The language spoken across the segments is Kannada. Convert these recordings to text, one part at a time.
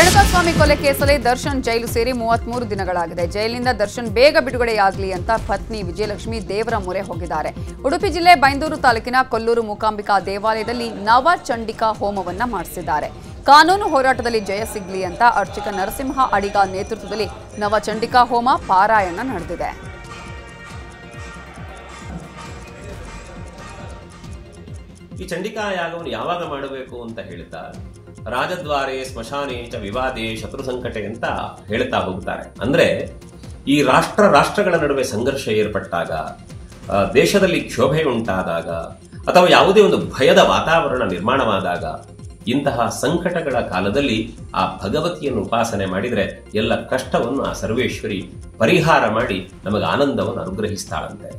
ರೇಣುಕಾಸ್ವಾಮಿ ಕೊಲೆ ಕೇಸಲ್ಲಿ ದರ್ಶನ್ ಜೈಲು ಸೇರಿ 33 ದಿನಗಳಾಗಿದೆ. ಜೈಲಿನಿಂದ ದರ್ಶನ್ ಬೇಗ ಬಿಡುಗಡೆಯಾಗಲಿ ಅಂತ ಪತ್ನಿ ವಿಜಯಲಕ್ಷ್ಮಿ ದೇವರ ಮೊರೆ ಹೋಗಿದ್ದಾರೆ. ಉಡುಪಿ ಜಿಲ್ಲೆ ಬೈಂದೂರು ತಾಲೂಕಿನ ಕೊಲ್ಲೂರು ಮೂಕಾಂಬಿಕಾ ದೇವಾಲಯದಲ್ಲಿ ನವಚಂಡಿಕಾ ಹೋಮವನ್ನ ಮಾಡಿಸಿದ್ದಾರೆ. ಕಾನೂನು ಹೋರಾಟದಲ್ಲಿ ಜಯ ಸಿಗಲಿ ಅಂತ ಅರ್ಚಕ ನರಸಿಂಹ ಅಡಿಗ ನೇತೃತ್ವದಲ್ಲಿ ನವಚಂಡಿಕಾ ಹೋಮ ಪಾರಾಯಣ ನಡೆದಿದೆ. ಈ ಚಂಡಿಕಾ ಯಾಗವನ್ನು ಯಾವಾಗ ಮಾಡಬೇಕು ಅಂತ ಹೇಳ್ತಾ ರಾಜದ್ವಾರೆ ಸ್ಮಶಾನೆ ಚ ವಿವಾದೇ ಶತ್ರು ಸಂಕಟೆ ಅಂತ ಹೇಳ್ತಾ ಹೋಗ್ತಾರೆ. ಅಂದ್ರೆ ಈ ರಾಷ್ಟ್ರಗಳ ನಡುವೆ ಸಂಘರ್ಷ ಏರ್ಪಟ್ಟಾಗ, ದೇಶದಲ್ಲಿ ಕ್ಷೋಭೆ ಉಂಟಾದಾಗ ಅಥವಾ ಯಾವುದೇ ಒಂದು ಭಯದ ವಾತಾವರಣ ನಿರ್ಮಾಣವಾದಾಗ, ಇಂತಹ ಸಂಕಟಗಳ ಕಾಲದಲ್ಲಿ ಆ ಭಗವತಿಯನ್ನು ಉಪಾಸನೆ ಮಾಡಿದರೆ ಎಲ್ಲ ಕಷ್ಟವನ್ನು ಆ ಸರ್ವೇಶ್ವರಿ ಪರಿಹಾರ ಮಾಡಿ ನಮಗೆ ಆನಂದವನ್ನು ಅನುಗ್ರಹಿಸ್ತಾಳಂತೆ.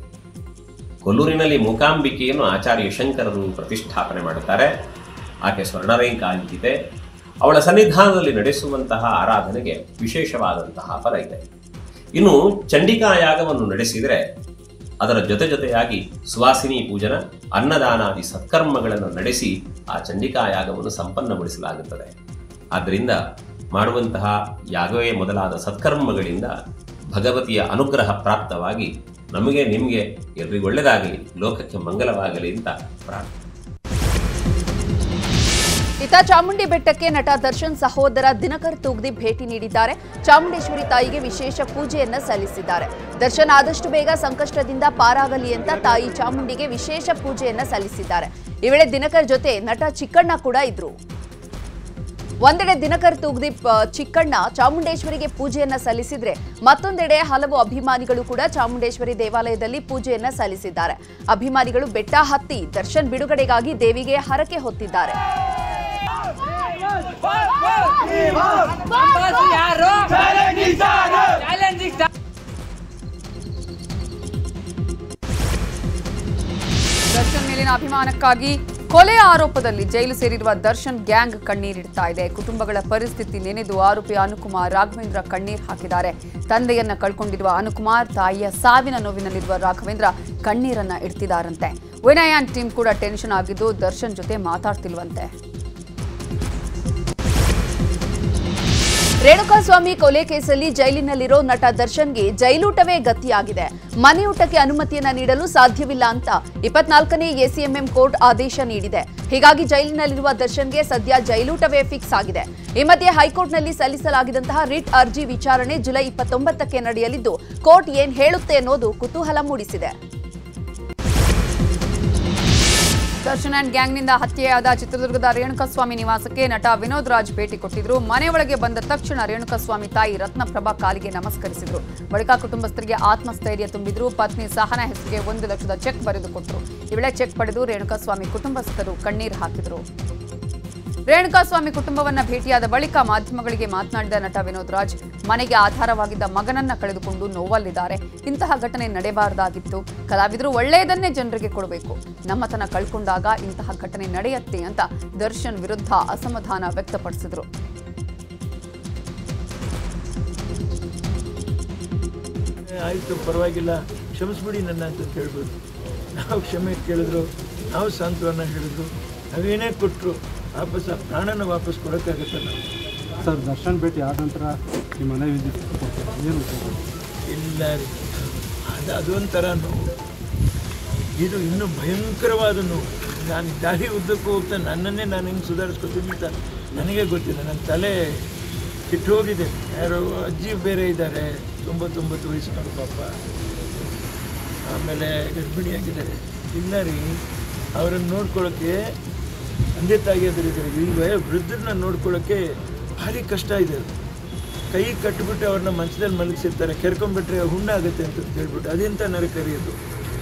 ಕೊಲ್ಲೂರಿನಲ್ಲಿ ಮೂಕಾಂಬಿಕೆಯನ್ನು ಆಚಾರ್ಯ ಶಂಕರರು ಪ್ರತಿಷ್ಠಾಪನೆ ಮಾಡುತ್ತಾರೆ. ಆಕೆ ಸ್ವರ್ಣರೇಖಾಂಕಿತೆ. ಅವಳ ಸನ್ನಿಧಾನದಲ್ಲಿ ನಡೆಸುವಂತಹ ಆರಾಧನೆಗೆ ವಿಶೇಷವಾದಂತಹ ಫಲ ಇದೆ. ಇನ್ನು ಚಂಡಿಕಾ ಯಾಗವನ್ನು ನಡೆಸಿದರೆ ಅದರ ಜೊತೆಯಾಗಿ ಸುವಾಸಿನಿ ಪೂಜನ, ಅನ್ನದಾನಾದಿ ಸತ್ಕರ್ಮಗಳನ್ನು ನಡೆಸಿ ಆ ಚಂಡಿಕಾ ಯಾಗವನ್ನು ಸಂಪನ್ನಗೊಳಿಸಲಾಗುತ್ತದೆ. ಆದ್ದರಿಂದ ಮಾಡುವಂತಹ ಯಾಗವೇ ಮೊದಲಾದ ಸತ್ಕರ್ಮಗಳಿಂದ ಭಗವತಿಯ ಅನುಗ್ರಹ ಪ್ರಾಪ್ತವಾಗಿ ನಮಗೆ ನಿಮಗೆ ಎಲ್ರಿಗೂ ಒಳ್ಳೆಯದಾಗಲಿ, ಲೋಕಕ್ಕೆ ಮಂಗಲವಾಗಲಿ ಅಂತ ಪ್ರಾರ್ಥನೆ. ಇತ್ತ ಚಾಮುಂಡಿ ಬೆಟ್ಟಕ್ಕೆ ನಟ ದರ್ಶನ್ ಸಹೋದರ ದಿನಕರ್ ತೂಗ್ದಿ ಭೇಟಿ ನೀಡಿದ್ದಾರೆ. ಚಾಮುಂಡೇಶ್ವರಿ ತಾಯಿಗೆ ವಿಶೇಷ ಪೂಜೆಯನ್ನ ಸಲ್ಲಿಸಿದ್ದಾರೆ. ದರ್ಶನ್ ಆದಷ್ಟು ಬೇಗ ಸಂಕಷ್ಟದಿಂದ ಪಾರಾಗಲಿ ಅಂತ ತಾಯಿ ಚಾಮುಂಡಿಗೆ ವಿಶೇಷ ಪೂಜೆಯನ್ನ ಸಲ್ಲಿಸಿದ್ದಾರೆ. ಈ ವೇಳೆ ದಿನಕರ್ ಜೊತೆ ನಟ ಚಿಕ್ಕಣ್ಣ ಕೂಡ ಇದ್ರು. ಒಂದೆಡೆ ದಿನಕರ್ ತೂಗ್ದಿ ಚಿಕ್ಕಣ್ಣ ಚಾಮುಂಡೇಶ್ವರಿಗೆ ಪೂಜೆಯನ್ನ ಸಲ್ಲಿಸಿದ್ರೆ, ಮತ್ತೊಂದೆಡೆ ಹಲವು ಅಭಿಮಾನಿಗಳು ಕೂಡ ಚಾಮುಂಡೇಶ್ವರಿ ದೇವಾಲಯದಲ್ಲಿ ಪೂಜೆಯನ್ನ ಸಲ್ಲಿಸಿದ್ದಾರೆ. ಅಭಿಮಾನಿಗಳು ಬೆಟ್ಟ ಹತ್ತಿ ದರ್ಶನ್ ಬಿಡುಗಡೆಗಾಗಿ ದೇವಿಗೆ ಹರಕೆ ಹೊತ್ತಿದ್ದಾರೆ. ದರ್ಶನ್ ಮೇಲಿನ ಅಭಿಮಾನಕ್ಕಾಗಿ ಕೊಲೆ ಆರೋಪದಲ್ಲಿ ಜೈಲು ಸೇರಿರುವ ದರ್ಶನ್ ಗ್ಯಾಂಗ್ ಕಣ್ಣೀರಿಡ್ತಾ ಇದೆ. ಕುಟುಂಬಗಳ ಪರಿಸ್ಥಿತಿ ನೆನೆದು ಆರೋಪಿ ಅನುಕುಮಾರ್, ರಾಘವೇಂದ್ರ ಕಣ್ಣೀರ್ ಹಾಕಿದ್ದಾರೆ. ತಂದೆಯನ್ನ ಕಳ್ಕೊಂಡಿರುವ ಅನುಕುಮಾರ್, ತಾಯಿಯ ಸಾವಿನ ನೋವಿನಲ್ಲಿರುವ ರಾಘವೇಂದ್ರ ಕಣ್ಣೀರನ್ನ ಇಡ್ತಿದ್ದಾರಂತೆ. ವಿನಯನ್ ಟೀಮ್ ಕೂಡ ಟೆನ್ಷನ್ ಆಗಿದ್ದು ದರ್ಶನ್ ಜೊತೆ ಮಾತಾಡ್ತಿಲ್ವಂತೆ. ರೇಣುಕಾಸ್ವಾಮಿ ಕೊಲೆ ಕೇಸಲ್ಲಿ ಜೈಲಿನಲ್ಲಿರೋ ನಟ ದರ್ಶನ್ಗೆ ಜೈಲೂಟವೇ ಗತಿಯಾಗಿದೆ. ಮನೆಯೂಟಕ್ಕೆ ಅನುಮತಿಯನ್ನ ನೀಡಲು ಸಾಧ್ಯವಿಲ್ಲ ಅಂತ 24ನೇ ಎಸಿಎಂಎಂ ಕೋರ್ಟ್ ಆದೇಶ ನೀಡಿದೆ. ಹೀಗಾಗಿ ಜೈಲಿನಲ್ಲಿರುವ ದರ್ಶನ್ಗೆ ಸದ್ಯ ಜೈಲೂಟವೇ ಫಿಕ್ಸ್ ಆಗಿದೆ. ಈ ಮಧ್ಯೆ ಹೈಕೋರ್ಟ್ನಲ್ಲಿ ಸಲ್ಲಿಸಲಾಗಿದ್ದಂತಹ ರಿಟ್ ಅರ್ಜಿ ವಿಚಾರಣೆ ಜುಲೈ 29ಕ್ಕೆ ನಡೆಯಲಿದ್ದು, ಕೋರ್ಟ್ ಏನ್ ಹೇಳುತ್ತೆ ಅನ್ನೋದು ಕುತೂಹಲ ಮೂಡಿಸಿದೆ. ದರ್ಶನ್ ಅಂಡ್ ಗ್ಯಾಂಗ್ನಿಂದ ಹತ್ಯೆಯಾದ ಚಿತ್ರದುರ್ಗದ ರೇಣುಕಾಸ್ವಾಮಿ ನಿವಾಸಕ್ಕೆ ನಟ ವಿನೋದ್ ರಾಜ್ ಭೇಟಿ ಕೊಟ್ಟಿದ್ರು. ಮನೆಯೊಳಗೆ ಬಂದ ತಕ್ಷಣ ರೇಣುಕಾಸ್ವಾಮಿ ತಾಯಿ ರತ್ನಪ್ರಭಾ ಕಾಲಿಗೆ ನಮಸ್ಕರಿಸಿದ್ರು. ಬಳಿಕ ಕುಟುಂಬಸ್ಥರಿಗೆ ಆತ್ಮಸ್ಥೈರ್ಯ ತುಂಬಿದ್ರು. ಪತ್ನಿ ಸಹನಾ ಹೆಸರಿಗೆ 1 ಲಕ್ಷದ ಚೆಕ್ ಬರೆದು ಕೊಟ್ಟರು. ಈ ವೇಳೆ ಚೆಕ್ ಪಡೆದು ರೇಣುಕಾಸ್ವಾಮಿ ಕುಟುಂಬಸ್ಥರು ಕಣ್ಣೀರು ಹಾಕಿದ್ರು. ರೇಣುಕಾಸ್ವಾಮಿ ಕುಟುಂಬವನ್ನ ಭೇಟಿಯಾದ ಬಳಿಕ ಮಾಧ್ಯಮಗಳಿಗೆ ಮಾತನಾಡಿದ ನಟ ವಿನೋದ್ ರಾಜ್, ಮನೆಗೆ ಆಧಾರವಾಗಿದ್ದ ಮಗನನ್ನ ಕಳೆದುಕೊಂಡು ನೋವಲ್ಲಿದ್ದಾರೆ. ಇಂತಹ ಘಟನೆ ನಡೆಯಬಾರದಾಗಿತ್ತು. ಕಲಾವಿದರು ಒಳ್ಳೆಯದನ್ನೇ ಜನರಿಗೆ ಕೊಡಬೇಕು. ನಮ್ಮತನ ಕಳ್ಕೊಂಡಾಗ ಇಂತಹ ಘಟನೆ ನಡೆಯುತ್ತೆ ಅಂತ ದರ್ಶನ್ ವಿರುದ್ಧ ಅಸಮಾಧಾನ ವ್ಯಕ್ತಪಡಿಸಿದರು. ಆಯಿತು, ಪರವಾಗಿಲ್ಲ, ಕ್ಷಮಿಸ್ಬಿಡಿ ನನ್ನ ಅಂತ ಹೇಳ್ಬೋದು. ನಾವು ಕ್ಷಮೆ ಕೇಳಿದ್ರು, ನಾವು ಸಾಂತ್ವನ ಹೇಳಿದ್ರು, ನಾವೇನೇ ಕೊಟ್ಟರು ವಾಪಸ್ ಆ ಪ್ರಾಣನ ವಾಪಸ್ ಕೊಡೋಕ್ಕಾಗುತ್ತೆ. ನಾವು ಸರ್ ದರ್ಶನ್ ಭೇಟಿ ಆದ ನಂತರ ನಿಮ್ಮ ಮನೆ ವಿಸಿಟ್ ಏನು ಇಲ್ಲ ರೀ, ಅದೊಂಥರ ನೋವು. ಇದು ಇನ್ನೂ ಭಯಂಕರವಾದ ನೋವು. ನಾನು ದಾರಿ ಉದ್ದಕ್ಕೂ ಹೋಗ್ತಾ ನನ್ನನ್ನೇ ನಾನು ಹೆಂಗೆ ಸುಧಾರಿಸ್ಕೊತೀನಿ ಅಂತ ನನಗೆ ಗೊತ್ತಿಲ್ಲ. ನನ್ನ ತಲೆ ಕೆಟ್ಟು ಹೋಗಿದೆ. ಯಾರೋ ಅಜ್ಜಿ ಬೇರೆ ಇದ್ದಾರೆ, 99 ವಯಸ್ಸಿನವರು ಪಾಪ. ಆಮೇಲೆ ಗರ್ಭಿಣಿಯಾಗಿದ್ದಾರೆ. ಇಲ್ಲ ರೀ, ಅವರನ್ನು ನೋಡ್ಕೊಳ್ಳೋಕ್ಕೆ ತಂದೆ ತಾಯಿಯಾದರೂ ಇದ್ದಾರೆ. ಈ ವೃದ್ಧರನ್ನ ನೋಡ್ಕೊಳ್ಳೋಕ್ಕೆ ಭಾರಿ ಕಷ್ಟ ಇದೆ. ಕೈ ಕಟ್ಟಿಬಿಟ್ಟು ಅವ್ರನ್ನ ಮಂಚದಲ್ಲಿ ಮಲಗಿಸಿರ್ತಾರೆ, ಕೆರ್ಕೊಂಡ್ಬಿಟ್ರೆ ಹುಣ್ಣಾಗುತ್ತೆ ಅಂತ ಹೇಳ್ಬಿಟ್ಟು ಅದೆಂತ ನರಕರಿಯೋದು.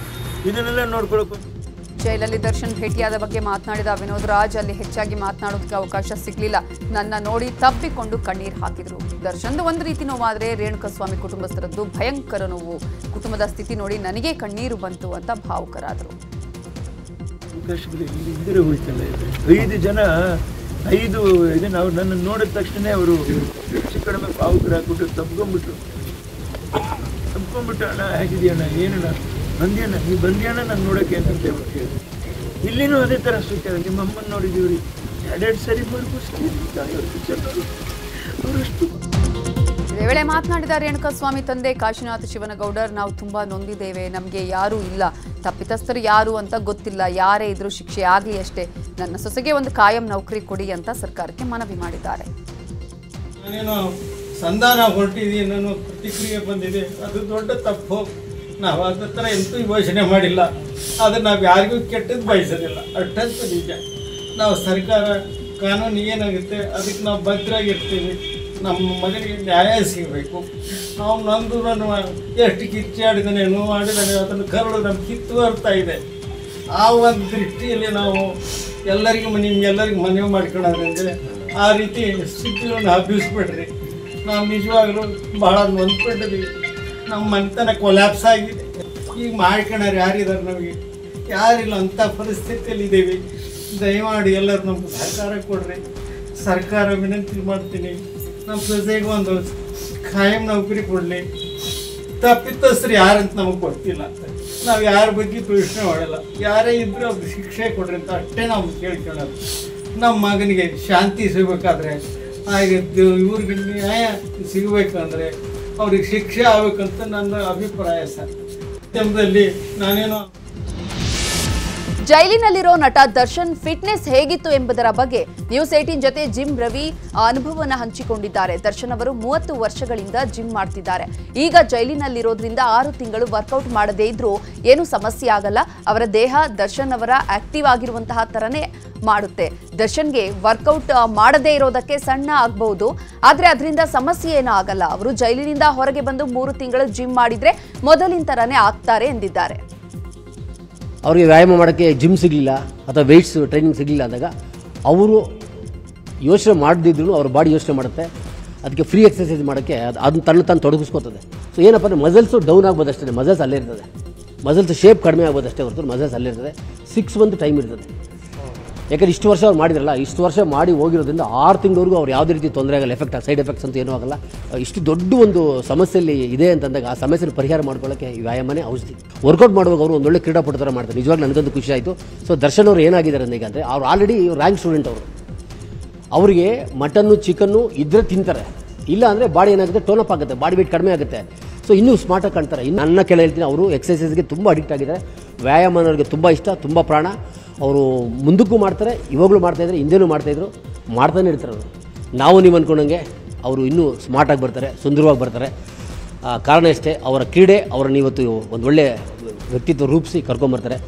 ಇದನ್ನೆಲ್ಲ ನೋಡ್ಕೊಳ್ಳೋಕೆ ಜೈಲಲ್ಲಿ ದರ್ಶನ್ ಭೇಟಿಯಾದ ಬಗ್ಗೆ ಮಾತನಾಡಿದ ವಿನೋದ್ ರಾಜ್, ಅಲ್ಲಿ ಹೆಚ್ಚಾಗಿ ಮಾತನಾಡೋದಕ್ಕೆ ಅವಕಾಶ ಸಿಗಲಿಲ್ಲ. ನನ್ನ ನೋಡಿ ತಬ್ಬಿಕೊಂಡು ಕಣ್ಣೀರು ಹಾಕಿದ್ರು. ದರ್ಶನ್ದು ಒಂದು ರೀತಿ ನೋವಾದರೆ ರೇಣುಕಾಸ್ವಾಮಿ ಕುಟುಂಬಸ್ಥರದ್ದು ಭಯಂಕರ ನೋವು. ಕುಟುಂಬದ ಸ್ಥಿತಿ ನೋಡಿ ನನಗೆ ಕಣ್ಣೀರು ಬಂತು ಅಂತ ಭಾವುಕರಾದರು. ಅವಕಾಶಗಳು ಇಲ್ಲಿ ಇಂದಿರೆ ಹೋಯ್ತಲ್ಲ. 5 ಜನ 5 ಇದನ್ನು ಅವ್ರು ನನ್ನನ್ನು ನೋಡಿದ ತಕ್ಷಣ ಅವರು ಹೆಚ್ಚು ಕಡಿಮೆ ಭಾವುಕರಾಗ್ಬಿಟ್ಟು ತಪ್ಕೊಂಡ್ಬಿಟ್ಟು ಅಣ್ಣ ಹೇಗಿದೆಯಣ್ಣ, ಏನಣ್ಣ, ಬಂದ್ಯಣ್ಣ, ನೀವು ಬಂದ್ಯಣ್ಣ ನಾನು ನೋಡೋಕ್ಕೆ ಅಂತ ಹೇಳ್ಬಿಟ್ಟು ಇಲ್ಲಿನೂ ಅದೇ ಥರ ಸ್ವೀಕಾರ. ನಿಮ್ಮ ಅಮ್ಮನ ನೋಡಿದ್ದೀವ್ರಿ, 2 ಸರಿ ಅವರಷ್ಟು. ಇದೇ ವೇಳೆ ಮಾತನಾಡಿದ ರೇಣುಕಾಸ್ವಾಮಿ ತಂದೆ ಕಾಶಿನಾಥ್ ಶಿವನಗೌಡರ್, ನಾವು ತುಂಬಾ ನೊಂದಿದ್ದೇವೆ, ನಮಗೆ ಯಾರೂ ಇಲ್ಲ, ತಪ್ಪಿತಸ್ಥರು ಯಾರು ಅಂತ ಗೊತ್ತಿಲ್ಲ, ಯಾರೇ ಇದ್ರೂ ಶಿಕ್ಷೆ ಆಗಲಿ ಅಷ್ಟೇ, ನನ್ನ ಸೊಸೆಗೆ ಒಂದು ಕಾಯಂ ನೌಕರಿ ಕೊಡಿ ಅಂತ ಸರ್ಕಾರಕ್ಕೆ ಮನವಿ ಮಾಡಿದ್ದಾರೆ. ನಾನೇನೋ ಸಂಧಾನ ಹೊರಟಿದ್ದೀನಿ, ನಾನು ಪ್ರತಿಕ್ರಿಯೆ ಬಂದಿದೆ, ಅದು ದೊಡ್ಡ ತಪ್ಪು. ನಾವು ಅದ್ರ ಥರ ಎಂತೂ ಯೋಚನೆ ಮಾಡಿಲ್ಲ, ಆದರೆ ನಾವು ಯಾರಿಗೂ ಕೆಟ್ಟದ್ದು ಬಯಸೋದಿಲ್ಲ, ಅಷ್ಟಂತೂ ನಿಜ. ನಾವು ಸರ್ಕಾರ ಕಾನೂನು ಏನಾಗುತ್ತೆ ಅದಕ್ಕೆ ನಾವು ಭದ್ರಾಗಿರ್ತೀವಿ. ನಮ್ಮ ಮಗನಿಗೆ ನ್ಯಾಯ ಸಿಗಬೇಕು. ನಾವು ನಂದು ನಾನು ಎಷ್ಟು ಕಿಚ್ಚಾಡಿದಾನೆ, ನೋವಾಡಿದಾನೆ, ಅದನ್ನು ಕರಳು ನಮ್ಮ ಕಿತ್ತು ಬರ್ತಾ ಇದೆ. ಆ ಒಂದು ದೃಷ್ಟಿಯಲ್ಲಿ ನಾವು ಎಲ್ಲರಿಗೂ ನಿಮ್ಗೆಲ್ಲರಿಗೂ ಮನವಿ ಮಾಡ್ಕೊಳ್ಳೋದಂದರೆ ಆ ರೀತಿ ಸ್ಥಿತಿಯನ್ನು ಹಬ್ಬಿಸ್ಬಿಡ್ರಿ. ನಾವು ನಿಜವಾಗ್ಲೂ ಭಾಳ ನೊಂದ್ಕೊಂಡಿದ್ದೀವಿ. ನಮ್ಮ ಮನೆತನ ಕೊಲ್ಯಾಪ್ಸ್ ಆಗಿದೆ. ಈಗ ಮಾಡ್ಕೊಳ್ಳೋರು ಯಾರಿದ್ದಾರೆ? ನಮಗೆ ಯಾರಿಲ್ಲ, ಅಂಥ ಪರಿಸ್ಥಿತಿಯಲ್ಲಿ ಇದ್ದೀವಿ. ದಯಮಾಡಿ ಎಲ್ಲರೂ ನಮ್ಗೆ ಸಹಕಾರ ಕೊಡ್ರಿ. ಸರ್ಕಾರ ವಿನಂತಿ ಮಾಡ್ತೀನಿ, ನಮ್ಮ ಸೊಸೆಗೆ ಒಂದು ಖಾಯಂ ನೌಕರಿ ಕೊಡಲಿ. ತಪ್ಪಿತಸ್ಥರು ಯಾರಂತ ನಮಗೆ ಗೊತ್ತಿಲ್ಲ, ನಾವು ಯಾರ ಬಗ್ಗೆ ಪ್ರಶ್ನೆ ಮಾಡಲ್ಲ. ಯಾರೇ ಇದ್ದರೂ ಅವ್ರಿಗೆ ಶಿಕ್ಷೆ ಕೊಡ್ರಿ ಅಂತ ಅಷ್ಟೇ ನಾವು ಕೇಳ್ಕೊಳ್ಳೋದು. ನಮ್ಮ ಮಗನಿಗೆ ಶಾಂತಿ ಸಿಗಬೇಕಾದ್ರೆ, ಹಾಗೆ ಇವ್ರಿಗೆ ನ್ಯಾಯ ಸಿಗಬೇಕಂದ್ರೆ ಅವ್ರಿಗೆ ಶಿಕ್ಷೆ ಆಗಬೇಕಂತ ನನ್ನ ಅಭಿಪ್ರಾಯ ಸರ್. ಮಾಧ್ಯಮದಲ್ಲಿ ನಾನೇನೋ ಜೈಲಿನಲ್ಲಿರೋ ನಟ ದರ್ಶನ್ ಫಿಟ್ನೆಸ್ ಹೇಗಿತ್ತು ಎಂಬುದರ ಬಗ್ಗೆ ನ್ಯೂಸ್ 18 ಜೊತೆ ಜಿಮ್ ರವಿ ಅನುಭವವನ್ನು ಹಂಚಿಕೊಂಡಿದ್ದಾರೆ. ದರ್ಶನ್ ಅವರು 30 ವರ್ಷಗಳಿಂದ ಜಿಮ್ ಮಾಡ್ತಿದ್ದಾರೆ. ಈಗ ಜೈಲಿನಲ್ಲಿರೋದ್ರಿಂದ 6 ತಿಂಗಳು ವರ್ಕೌಟ್ ಮಾಡದೇ ಇದ್ರೂ ಏನು ಸಮಸ್ಯೆ ಆಗಲ್ಲ. ಅವರ ದೇಹ ದರ್ಶನ್ ಅವರ ಆಕ್ಟಿವ್ ಆಗಿರುವಂತಹ ತರನೇ ಮಾಡುತ್ತೆ. ದರ್ಶನ್ಗೆ ವರ್ಕೌಟ್ ಮಾಡದೇ ಇರೋದಕ್ಕೆ ಸಣ್ಣ ಆಗಬಹುದು, ಆದ್ರೆ ಅದರಿಂದ ಸಮಸ್ಯೆ ಏನೂ ಆಗಲ್ಲ. ಅವರು ಜೈಲಿನಿಂದ ಹೊರಗೆ ಬಂದು 3 ತಿಂಗಳು ಜಿಮ್ ಮಾಡಿದ್ರೆ ಮೊದಲಿನ ತರನೇ ಆಗ್ತಾರೆ ಎಂದಿದ್ದಾರೆ. ಅವರಿಗೆ ವ್ಯಾಯಾಮ ಮಾಡೋಕ್ಕೆ ಜಿಮ್ ಸಿಗಲಿಲ್ಲ ಅಥವಾ ವೆಯ್ಟ್ಸ್ ಟ್ರೈನಿಂಗ್ ಸಿಗಲಿಲ್ಲ ಅಂದಾಗ ಅವರು ಯೋಚನೆ ಮಾಡದಿದ್ರು ಅವ್ರ ಬಾಡಿ ಯೋಚನೆ ಮಾಡುತ್ತೆ. ಅದಕ್ಕೆ ಫ್ರೀ ಎಕ್ಸರ್ಸೈಸ್ ಮಾಡೋಕ್ಕೆ ಅದನ್ನ ತಾನು ತೊಡಗಿಸ್ಕೋತದೆ. ಸೊ ಏನಪ್ಪ ಅಂದರೆ ಮಸಲ್ಸು ಡೌನ್ ಆಗ್ಬೋದು ಅಷ್ಟೇ, ಮಸಲ್ಸ್ ಅಲ್ಲೇ ಇರ್ತದೆ. ಮಸಲ್ಸ್ ಶೇಪ್ ಕಡಿಮೆ ಆಗ್ಬೋದು ಅಷ್ಟೇ ಹೊರತು ಮಸಲ್ಸ್ ಅಲ್ಲೇ ಇರ್ತದೆ. 6 ಮಂತ್ ಟೈಮ್ ಇರ್ತದೆ. ಯಾಕಂದರೆ ಇಷ್ಟು ವರ್ಷ ಅವ್ರು ಮಾಡಿದ್ರಲ್ಲ, ಇಷ್ಟು ವರ್ಷ ಮಾಡಿ ಹೋಗಿರೋದ್ರಿಂದ 6 ತಿಂಗಳವರೆಗೂ ಅವ್ರು ಯಾವುದೇ ರೀತಿ ತೊಂದರೆ ಆಗಲ್ಲ, ಸೈಡ್ ಎಫೆಕ್ಟ್ಸ್ ಅಂತ ಏನೂ ಆಗಲ್ಲ. ಇಷ್ಟು ದೊಡ್ಡ ಒಂದು ಸಮಸ್ಯೆಯಲ್ಲಿ ಇದೆ ಅಂತಂದಾಗ ಆ ಸಮಸ್ಯೆನ ಪರಿಹಾರ ಮಾಡ್ಕೊಳ್ಳೋಕ್ಕೆ ಈ ವ್ಯಾಯಾಮನೇ ಔಷಧಿ. ವರ್ಕೌಟ್ ಮಾಡುವಾಗ ಅವರು ಒಂದೊಳ್ಳೆ ಕ್ರೀಡಾಪಟು ಥರ ಮಾಡ್ತಾರೆ. ನಿಜವಾಗ್ಲೂ ನನಗಂತೂ ಖುಷಿ ಆಯಿತು. ಸೊ ದರ್ಶನ್ ಅವರು ಏನಾಗಿದ್ದಾರೆ ಈಗ ಅಂದರೆ, ಅವ್ರು ಆಲ್ರೆಡಿ ರ್ಯಾಂಕ್ ಸ್ಟೂಡೆಂಟ್. ಅವರಿಗೆ ಮಟನ್ನು ಚಿಕನ್ನು ಇದ್ದರೆ ತಿಂತಾರೆ, ಇಲ್ಲ ಅಂದರೆ ಬಾಡಿ ಏನಾಗುತ್ತೆ ಟೋನಪ್ ಆಗುತ್ತೆ, ಬಾಡಿ ವೇಟ್ ಕಡಿಮೆ ಆಗುತ್ತೆ. ಸೊ ಇನ್ನೂ ಸ್ಮಾರ್ಟಾಗಿ ಕಾಣ್ತಾರೆ. ಇನ್ನು ನನ್ನ ಕೆಲ ಹೇಳ್ತೀನಿ, ಅವರು ಎಕ್ಸಸೈಸ್ಗೆ ತುಂಬ ಅಡಿಕ್ಟ್ ಆಗಿದ್ದಾರೆ. ವ್ಯಾಯಾಮ ಅನ್ನೋರಿಗೆ ತುಂಬ ಇಷ್ಟ, ತುಂಬ ಪ್ರಾಣ. ಅವರು ಮುಂದಕ್ಕೂ ಮಾಡ್ತಾರೆ, ಇವಾಗಲೂ ಮಾಡ್ತಾಯಿದ್ದಾರೆ, ಹಿಂದೆನೂ ಮಾಡ್ತಾಯಿದ್ರು, ಮಾಡ್ತಾನೆ ಇರ್ತಾರೆ. ಅವರು ನಾವು ನೀವು ಅಂದ್ಕೊಂಡಂಗೆ ಅವರು ಇನ್ನೂ ಸ್ಮಾರ್ಟಾಗಿ ಬರ್ತಾರೆ, ಸುಂದರವಾಗಿ ಬರ್ತಾರೆ. ಕಾರಣ ಅಷ್ಟೇ, ಅವರ ಕ್ರೀಡೆ ಅವರನ್ನು ಇವತ್ತು ಒಂದು ಒಳ್ಳೆಯ ವ್ಯಕ್ತಿತ್ವ ರೂಪಿಸಿ ಕರ್ಕೊಂಬರ್ತಾರೆ.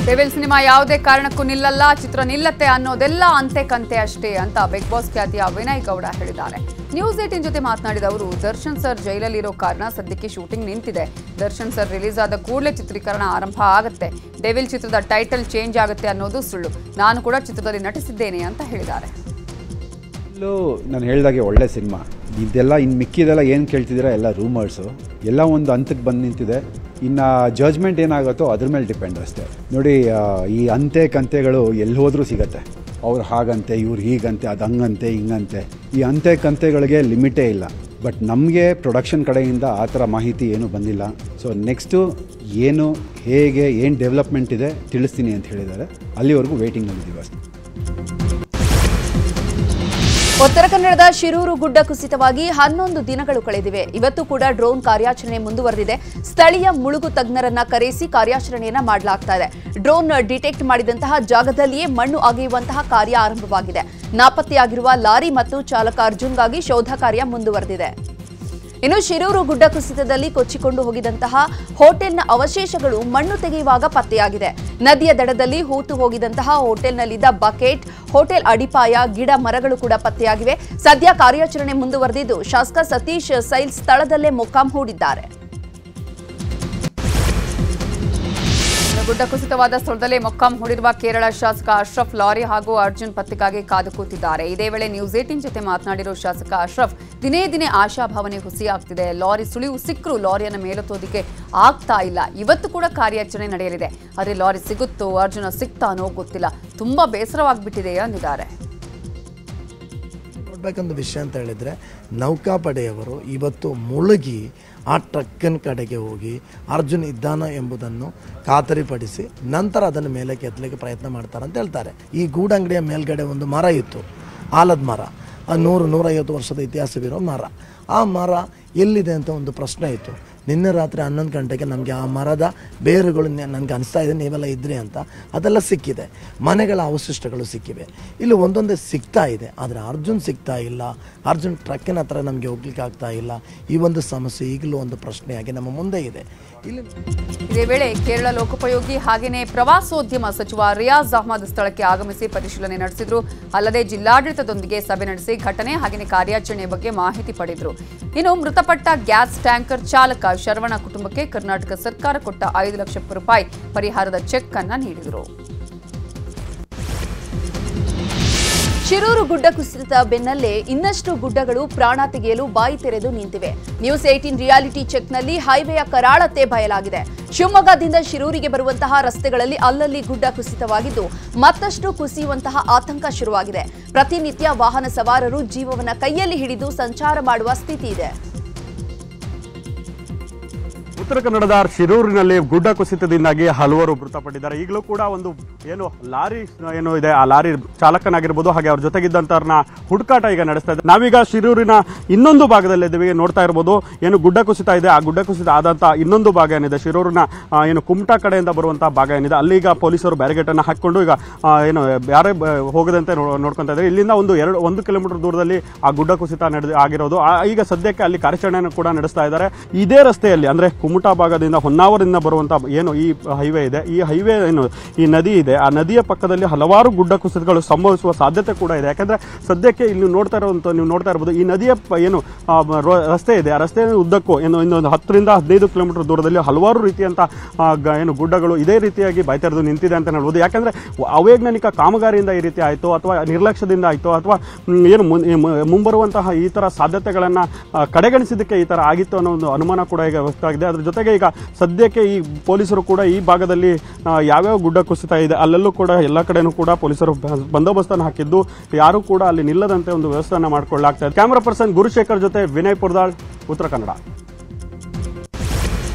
ಡೆವಿಲ್ ಸಿನಿಮಾ ಯಾವುದೇ ಕಾರಣಕ್ಕೂ ನಿಲ್ಲಲ್ಲ, ಚಿತ್ರ ನಿಲ್ಲತ್ತೆ ಅನ್ನೋದೆಲ್ಲ ಅಂತೆ ಕಂತೆ ಅಷ್ಟೇ ಅಂತ ಬಿಗ್ ಬಾಸ್ ಖ್ಯಾತಿಯ ವಿನಯ್ ಗೌಡ ಹೇಳಿದ್ದಾರೆ. ನ್ಯೂಸ್ 18 ಜೊತೆ ಮಾತನಾಡಿದ ಅವರು, ದರ್ಶನ್ ಸರ್ ಜೈಲಲ್ಲಿರೋ ಕಾರಣ ಸದ್ಯಕ್ಕೆ ಶೂಟಿಂಗ್ ನಿಂತಿದೆ. ದರ್ಶನ್ ಸರ್ ರಿಲೀಸ್ ಆದ ಕೂಡಲೇ ಚಿತ್ರೀಕರಣ ಆರಂಭ ಆಗುತ್ತೆ. ಡೆವಿಲ್ ಚಿತ್ರದ ಟೈಟಲ್ ಚೇಂಜ್ ಆಗುತ್ತೆ ಅನ್ನೋದು ಸುಳ್ಳು. ನಾನು ಕೂಡ ಚಿತ್ರದಲ್ಲಿ ನಟಿಸಿದ್ದೇನೆ ಅಂತ ಹೇಳಿದ್ದಾರೆ. ನಾನು ಹೇಳಿದಾಗೆ ಒಳ್ಳೆ ಸಿನಿಮಾ ಇದೆಲ್ಲ. ಇನ್ನು ಮಿಕ್ಕಿದೆಲ್ಲ ಏನು ಕೇಳ್ತಿದ್ದೀರಾ ಎಲ್ಲ ರೂಮರ್ಸು. ಎಲ್ಲ ಒಂದು ಹಂತಕ್ಕೆ ಬಂದು ನಿಂತಿದೆ. ಇನ್ನು ಜಡ್ಜ್ಮೆಂಟ್ ಏನಾಗುತ್ತೋ ಅದ್ರ ಮೇಲೆ ಡಿಪೆಂಡ್ ಅಷ್ಟೇ. ನೋಡಿ, ಈ ಅಂತೆ ಕಂತೆಗಳು ಎಲ್ಲಿ ಹೋದರೂ ಸಿಗತ್ತೆ. ಅವ್ರು ಹಾಗಂತೆ, ಇವ್ರು ಹೀಗಂತೆ, ಅದು ಹಂಗಂತೆ ಹಿಂಗಂತೆ. ಈ ಅಂತೆ ಕಂತೆಗಳಿಗೆ ಲಿಮಿಟೇ ಇಲ್ಲ. ಬಟ್ ನಮಗೆ ಪ್ರೊಡಕ್ಷನ್ ಕಡೆಯಿಂದ ಆ ಥರ ಮಾಹಿತಿ ಏನೂ ಬಂದಿಲ್ಲ. ಸೊ ನೆಕ್ಸ್ಟು ಏನು ಹೇಗೆ ಏನು ಡೆವಲಪ್ಮೆಂಟ್ ಇದೆ ತಿಳಿಸ್ತೀನಿ ಅಂತ ಹೇಳಿದ್ದಾರೆ. ಅಲ್ಲಿವರೆಗೂ ವೇಟಿಂಗ್ನಲ್ಲಿದ್ದೀವಿ ಅಷ್ಟೇ. ಉತ್ತರ ಕನ್ನಡದ ಶಿರೂರು ಗುಡ್ಡ ಕುಸಿತವಾಗಿ 11 ದಿನಗಳು ಕಳೆದಿವೆ. ಇವತ್ತು ಕೂಡ ಡ್ರೋನ್ ಕಾರ್ಯಾಚರಣೆ ಮುಂದುವರೆದಿದೆ. ಸ್ಥಳೀಯ ಮುಳುಗು ತಜ್ಞರನ್ನ ಕರೆಸಿ ಕಾರ್ಯಾಚರಣೆಯನ್ನ ಮಾಡಲಾಗ್ತಾ ಇದೆ. ಡ್ರೋನ್ ಡಿಟೆಕ್ಟ್ ಮಾಡಿದಂತಹ ಜಾಗದಲ್ಲಿಯೇ ಮಣ್ಣು ಅಗೆಯುವಂತಹ ಕಾರ್ಯ ಆರಂಭವಾಗಿದೆ. ನಾಪತ್ತೆಯಾಗಿರುವ ಲಾರಿ ಮತ್ತು ಚಾಲಕ ಅರ್ಜುನ್ಗಾಗಿ ಶೋಧ ಕಾರ್ಯ ಮುಂದುವರೆದಿದೆ. ಇನ್ನು ಶಿರೂರು ಗುಡ್ಡ ಕುಸಿತದಲ್ಲಿ ಕೊಚ್ಚಿಕೊಂಡು ಹೋಗಿದಂತಹ ಹೋಟೆಲ್ನ ಅವಶೇಷಗಳು ಮಣ್ಣು ತೆಗೆಯುವಾಗ ಪತ್ತೆಯಾಗಿದೆ. ನದಿಯ ದಡದಲ್ಲಿ ಹೂತು ಹೋಗಿದಂತಹ ಹೋಟೆಲ್ನಲ್ಲಿದ್ದ ಬಕೆಟ್, ಹೋಟೆಲ್ ಅಡಿಪಾಯ, ಗಿಡ ಮರಗಳು ಕೂಡ ಪತ್ತೆಯಾಗಿವೆ. ಸದ್ಯ ಕಾರ್ಯಾಚರಣೆ ಮುಂದುವರೆದಿದ್ದು ಶಾಸಕ ಸತೀಶ್ ಸೈಲ್ ಸ್ಥಳದಲ್ಲೇ ಮೊಕ್ಕಾಂ ಹೂಡಿದ್ದಾರೆ. ಗುಡ್ಡ ಕುಸಿತವಾದ ಸ್ಥಳದಲ್ಲೇ ಮೊಕ್ಕಾಂ ಹೂಡಿರುವ ಕೇರಳ ಶಾಸಕ ಅಶ್ರಫ್ ಲಾರಿ ಹಾಗೂ ಅರ್ಜುನ್ ಪತ್ತೆಗಾಗಿ ಕಾದು ಕೂತಿದ್ದಾರೆ. ಇದೇ ವೇಳೆ ನ್ಯೂಸ್ 18 ಜೊತೆ ಮಾತನಾಡಿರೋ ಶಾಸಕ ಅಶ್ರಫ್, ದಿನೇ ದಿನೇ ಆಶಾಭಾವನೆ ಹುಸಿಯಾಗ್ತಿದೆ. ಲಾರಿ ಸುಳಿವು ಸಿಕ್ಕರೂ ಲಾರಿಯನ್ನು ಮೇಲೆತ್ತೋದಕ್ಕೆ ಆಗ್ತಾ ಇಲ್ಲ. ಇವತ್ತು ಕೂಡ ಕಾರ್ಯಾಚರಣೆ ನಡೆಯಲಿದೆ. ಆದರೆ ಲಾರಿ ಸಿಗುತ್ತೋ, ಅರ್ಜುನ ಸಿಗ್ತಾನೋ ಗೊತ್ತಿಲ್ಲ. ತುಂಬಾ ಬೇಸರವಾಗ್ಬಿಟ್ಟಿದೆ ಅಂದಿದ್ದಾರೆ. ನೋಡಬೇಕಂದ ವಿಷಯ ಅಂತ ಹೇಳಿದರೆ ನೌಕಾಪಡೆಯವರು ಇವತ್ತು ಮುಳುಗಿ ಆ ಟ್ರಕ್ಕಿನ ಕಡೆಗೆ ಹೋಗಿ ಅರ್ಜುನ್ ಇದ್ದಾನ ಎಂಬುದನ್ನು ಖಾತರಿಪಡಿಸಿ ನಂತರ ಅದನ್ನು ಮೇಲೆ ಕೆತ್ತಲಿಕ್ಕೆ ಪ್ರಯತ್ನ ಮಾಡ್ತಾರೆ ಅಂತ ಹೇಳ್ತಾರೆ. ಈ ಗೂಡಂಗಡಿಯ ಮೇಲ್ಗಡೆ ಒಂದು ಮರ ಇತ್ತು, ಆಲದ ಮರ, 100-150 ವರ್ಷದ ಇತಿಹಾಸವಿರೋ ಮರ. ಆ ಮರ ಎಲ್ಲಿದೆ ಅಂತ ಒಂದು ಪ್ರಶ್ನೆ ಇತ್ತು. ನಿನ್ನೆ ರಾತ್ರಿ 11 ಗಂಟೆಗೆ ನಮಗೆ ಆ ಮರದ ಬೇರುಗಳು ನನಗೆ ಅನಿಸ್ತಾ ಇದೆ ನೀವೆಲ್ಲ ಇದ್ರಿ ಅಂತ, ಅದೆಲ್ಲ ಸಿಕ್ಕಿದೆ. ಮನೆಗಳ ಅವಶಿಷ್ಟಗಳು ಸಿಕ್ಕಿವೆ, ಇಲ್ಲಿ ಒಂದೊಂದೇ ಸಿಗ್ತಾ ಇದೆ. ಆದರೆ ಅರ್ಜುನ್ ಸಿಗ್ತಾ ಇಲ್ಲ, ಅರ್ಜುನ್ ಟ್ರಕ್ಕಿನ ಹತ್ರ ನಮಗೆ ಹೋಗ್ಲಿಕ್ಕೆ ಆಗ್ತಾ ಇಲ್ಲ. ಈ ಒಂದು ಸಮಸ್ಯೆ ಈಗಲೂ ಒಂದು ಪ್ರಶ್ನೆಯಾಗಿ ನಮ್ಮ ಮುಂದೆ ಇದೆ. ಇದೇ ವೇಳೆ ಕೇರಳ ಲೋಕೋಪಯೋಗಿ ಹಾಗೆಯೇ ಪ್ರವಾಸೋದ್ಯಮ ಸಚಿವ ರಿಯಾಜ್ ಅಹ್ಮದ್ ಸ್ಥಳಕ್ಕೆ ಆಗಮಿಸಿ ಪರಿಶೀಲನೆ ನಡೆಸಿದ್ರು. ಅಲ್ಲದೆ ಜಿಲ್ಲಾಡಳಿತದೊಂದಿಗೆ ಸಭೆ ನಡೆಸಿ ಘಟನೆ ಹಾಗೆಯೇ ಕಾರ್ಯಾಚರಣೆ ಬಗ್ಗೆ ಮಾಹಿತಿ ಪಡೆದರು. ಇನ್ನು ಮೃತಪಟ್ಟ ಗ್ಯಾಸ್ ಟ್ಯಾಂಕರ್ ಚಾಲಕ ಶರವಣ ಕುಟುಂಬಕ್ಕೆ ಕರ್ನಾಟಕ ಸರ್ಕಾರ ಕೊಟ್ಟ 5 ಲಕ್ಷ ರೂಪಾಯಿ ಪರಿಹಾರದ ಚೆಕ್ ಅನ್ನು ನೀಡಿದರು. ಶಿರೂರು ಗುಡ್ಡ ಕುಸಿತ ಬೆನ್ನಲ್ಲೇ ಇನ್ನಷ್ಟು ಗುಡ್ಡಗಳು ಪ್ರಾಣ ತೆಗೆಯಲು ಬಾಯಿ ತೆರೆದು ನಿಂತಿವೆ. ನ್ಯೂಸ್ 18 ರಿಯಾಲಿಟಿ ಚೆಕ್ನಲ್ಲಿ ಹೈವೇಯ ಕರಾಳತೆ ಬಯಲಾಗಿದೆ. ಶಿವಮೊಗ್ಗದಿಂದ ಶಿರೂರಿಗೆ ಬರುವಂತಹ ರಸ್ತೆಗಳಲ್ಲಿ ಅಲ್ಲಲ್ಲಿ ಗುಡ್ಡ ಕುಸಿತವಾಗಿದ್ದು ಮತ್ತಷ್ಟು ಕುಸಿಯುವಂತಹ ಆತಂಕ ಶುರುವಾಗಿದೆ. ಪ್ರತಿನಿತ್ಯ ವಾಹನ ಸವಾರರು ಜೀವವನ್ನ ಕೈಯಲ್ಲಿ ಹಿಡಿದು ಸಂಚಾರ ಮಾಡುವ ಸ್ಥಿತಿ ಇದೆ. ಉತ್ತರ ಕನ್ನಡದ ಶಿರೂರಿನಲ್ಲಿ ಗುಡ್ಡ ಕುಸಿತದಿಂದಾಗಿ ಹಲವರು ಮೃತಪಟ್ಟಿದ್ದಾರೆ. ಈಗಲೂ ಕೂಡ ಒಂದು ಲಾರಿ ಇದೆ, ಆ ಲಾರಿ ಚಾಲಕನಾಗಿರ್ಬೋದು ಹಾಗೆ ಅವ್ರ ಜೊತೆಗಿದ್ದಂತವ್ರನ್ನ ಹುಡುಕಾಟ ಈಗ ನಡೆಸ್ತಾ ಇದೆ. ನಾವೀಗ ಶಿರೂರಿನ ಇನ್ನೊಂದು ಭಾಗದಲ್ಲಿದ್ದೀವಿ. ನೋಡ್ತಾ ಇರ್ಬೋದು ಗುಡ್ಡ ಕುಸಿತ ಇದೆ. ಆ ಗುಡ್ಡ ಕುಸಿತ ಆದಂತ ಇನ್ನೊಂದು ಭಾಗ ಏನಿದೆ ಶಿರೂರಿನ ಕುಮಟಾ ಕಡೆಯಿಂದ ಬರುವಂತಹ ಭಾಗ ಏನಿದೆ, ಅಲ್ಲಿ ಈಗ ಪೊಲೀಸರು ಬ್ಯಾರಿಗೇಟ್ ಅನ್ನು ಹಾಕೊಂಡು ಈಗ ಯಾರೇ ಹೋಗದಂತೆ ನೋಡ್ಕೊಂತ ಇದ್ದಾರೆ. ಇಲ್ಲಿಂದ 1 ಕಿಲೋಮೀಟರ್ ದೂರದಲ್ಲಿ ಆ ಗುಡ್ಡ ಕುಸಿತ ಆಗಿರೋದು. ಈಗ ಸದ್ಯಕ್ಕೆ ಅಲ್ಲಿ ಕಾರ್ಯಾಚರಣೆಯನ್ನು ಕೂಡ ನಡೆಸ್ತಾ ಇದ್ದಾರೆ. ಇದೇ ರಸ್ತೆಯಲ್ಲಿ ಅಂದ್ರೆ ಕುಮಟಾ ಭಾಗದಿಂದ ಹೊನ್ನಾವರದಿಂದ ಬರುವಂತಹ ಈ ಹೈವೇ ಇದೆ, ಈ ಹೈವೇ ಈ ನದಿ ಇದೆ, ಆ ನದಿಯ ಪಕ್ಕದಲ್ಲಿ ಹಲವಾರು ಗುಡ್ಡ ಕುಸಿತಗಳು ಸಂಭವಿಸುವ ಸಾಧ್ಯತೆ ಕೂಡ ಇದೆ. ಯಾಕಂದ್ರೆ ಸದ್ಯಕ್ಕೆ ಇಲ್ಲಿ ನೀವು ನೋಡ್ತಾ ಇರಬಹುದು ಈ ನದಿಯ ರಸ್ತೆ ಇದೆ, ಆ ರಸ್ತೆ ಉದ್ದಕ್ಕೂ ಇನ್ನೊಂದು 10-15 ಕಿಲೋಮೀಟರ್ ದೂರದಲ್ಲಿ ಹಲವಾರು ರೀತಿಯಂತ ಗುಡ್ಡಗಳು ಇದೇ ರೀತಿಯಾಗಿ ಬಾಯ್ತೆರೆದು ನಿಂತಿದೆ ಅಂತ ಹೇಳ್ಬೋದು. ಯಾಕಂದ್ರೆ ಅವೈಜ್ಞಾನಿಕ ಕಾಮಗಾರಿಯಿಂದ ಈ ರೀತಿ ಆಯಿತು ಅಥವಾ ನಿರ್ಲಕ್ಷ್ಯದಿಂದ ಆಯಿತು ಅಥವಾ ಮುಂಬರುವಂತಹ ಈ ತರ ಸಾಧ್ಯತೆಗಳನ್ನ ಕಡೆಗಣಿಸಿದ್ದಕ್ಕೆ ಈ ತರ ಆಗಿತ್ತು ಅನ್ನೋ ಒಂದು ಅನುಮಾನ ಕೂಡ ಈಗ ವ್ಯಕ್ತವಾಗಿದೆ. ಅದ್ರ ಜೊತೆಗೆ ಈಗ ಸದ್ಯಕ್ಕೆ ಈ ಪೊಲೀಸರು ಕೂಡ ಈ ಭಾಗದಲ್ಲಿ ಯಾವ್ಯಾವ ಗುಡ್ಡ ಕುಸಿತ ಇದೆ ಅಲ್ಲೆಲ್ಲೂ ಕೂಡ ಎಲ್ಲ ಕಡೆನೂ ಕೂಡ ಪೊಲೀಸರು ಬಂದೋಬಸ್ತನ್ನು ಹಾಕಿದ್ದು ಯಾರು ಕೂಡ ಅಲ್ಲಿ ನಿಲ್ಲದಂತೆ ಒಂದು ವ್ಯವಸ್ಥೆಯನ್ನು ಮಾಡಿಕೊಳ್ಳಲಾಗ್ತಾ ಇದೆ. ಕ್ಯಾಮರಾ ಪರ್ಸನ್ ಗುರುಶೇಖರ್ ಜೊತೆ ವಿನಯ್ ಪುರ್ದಾಳ್, ಉತ್ತರ ಕನ್ನಡ.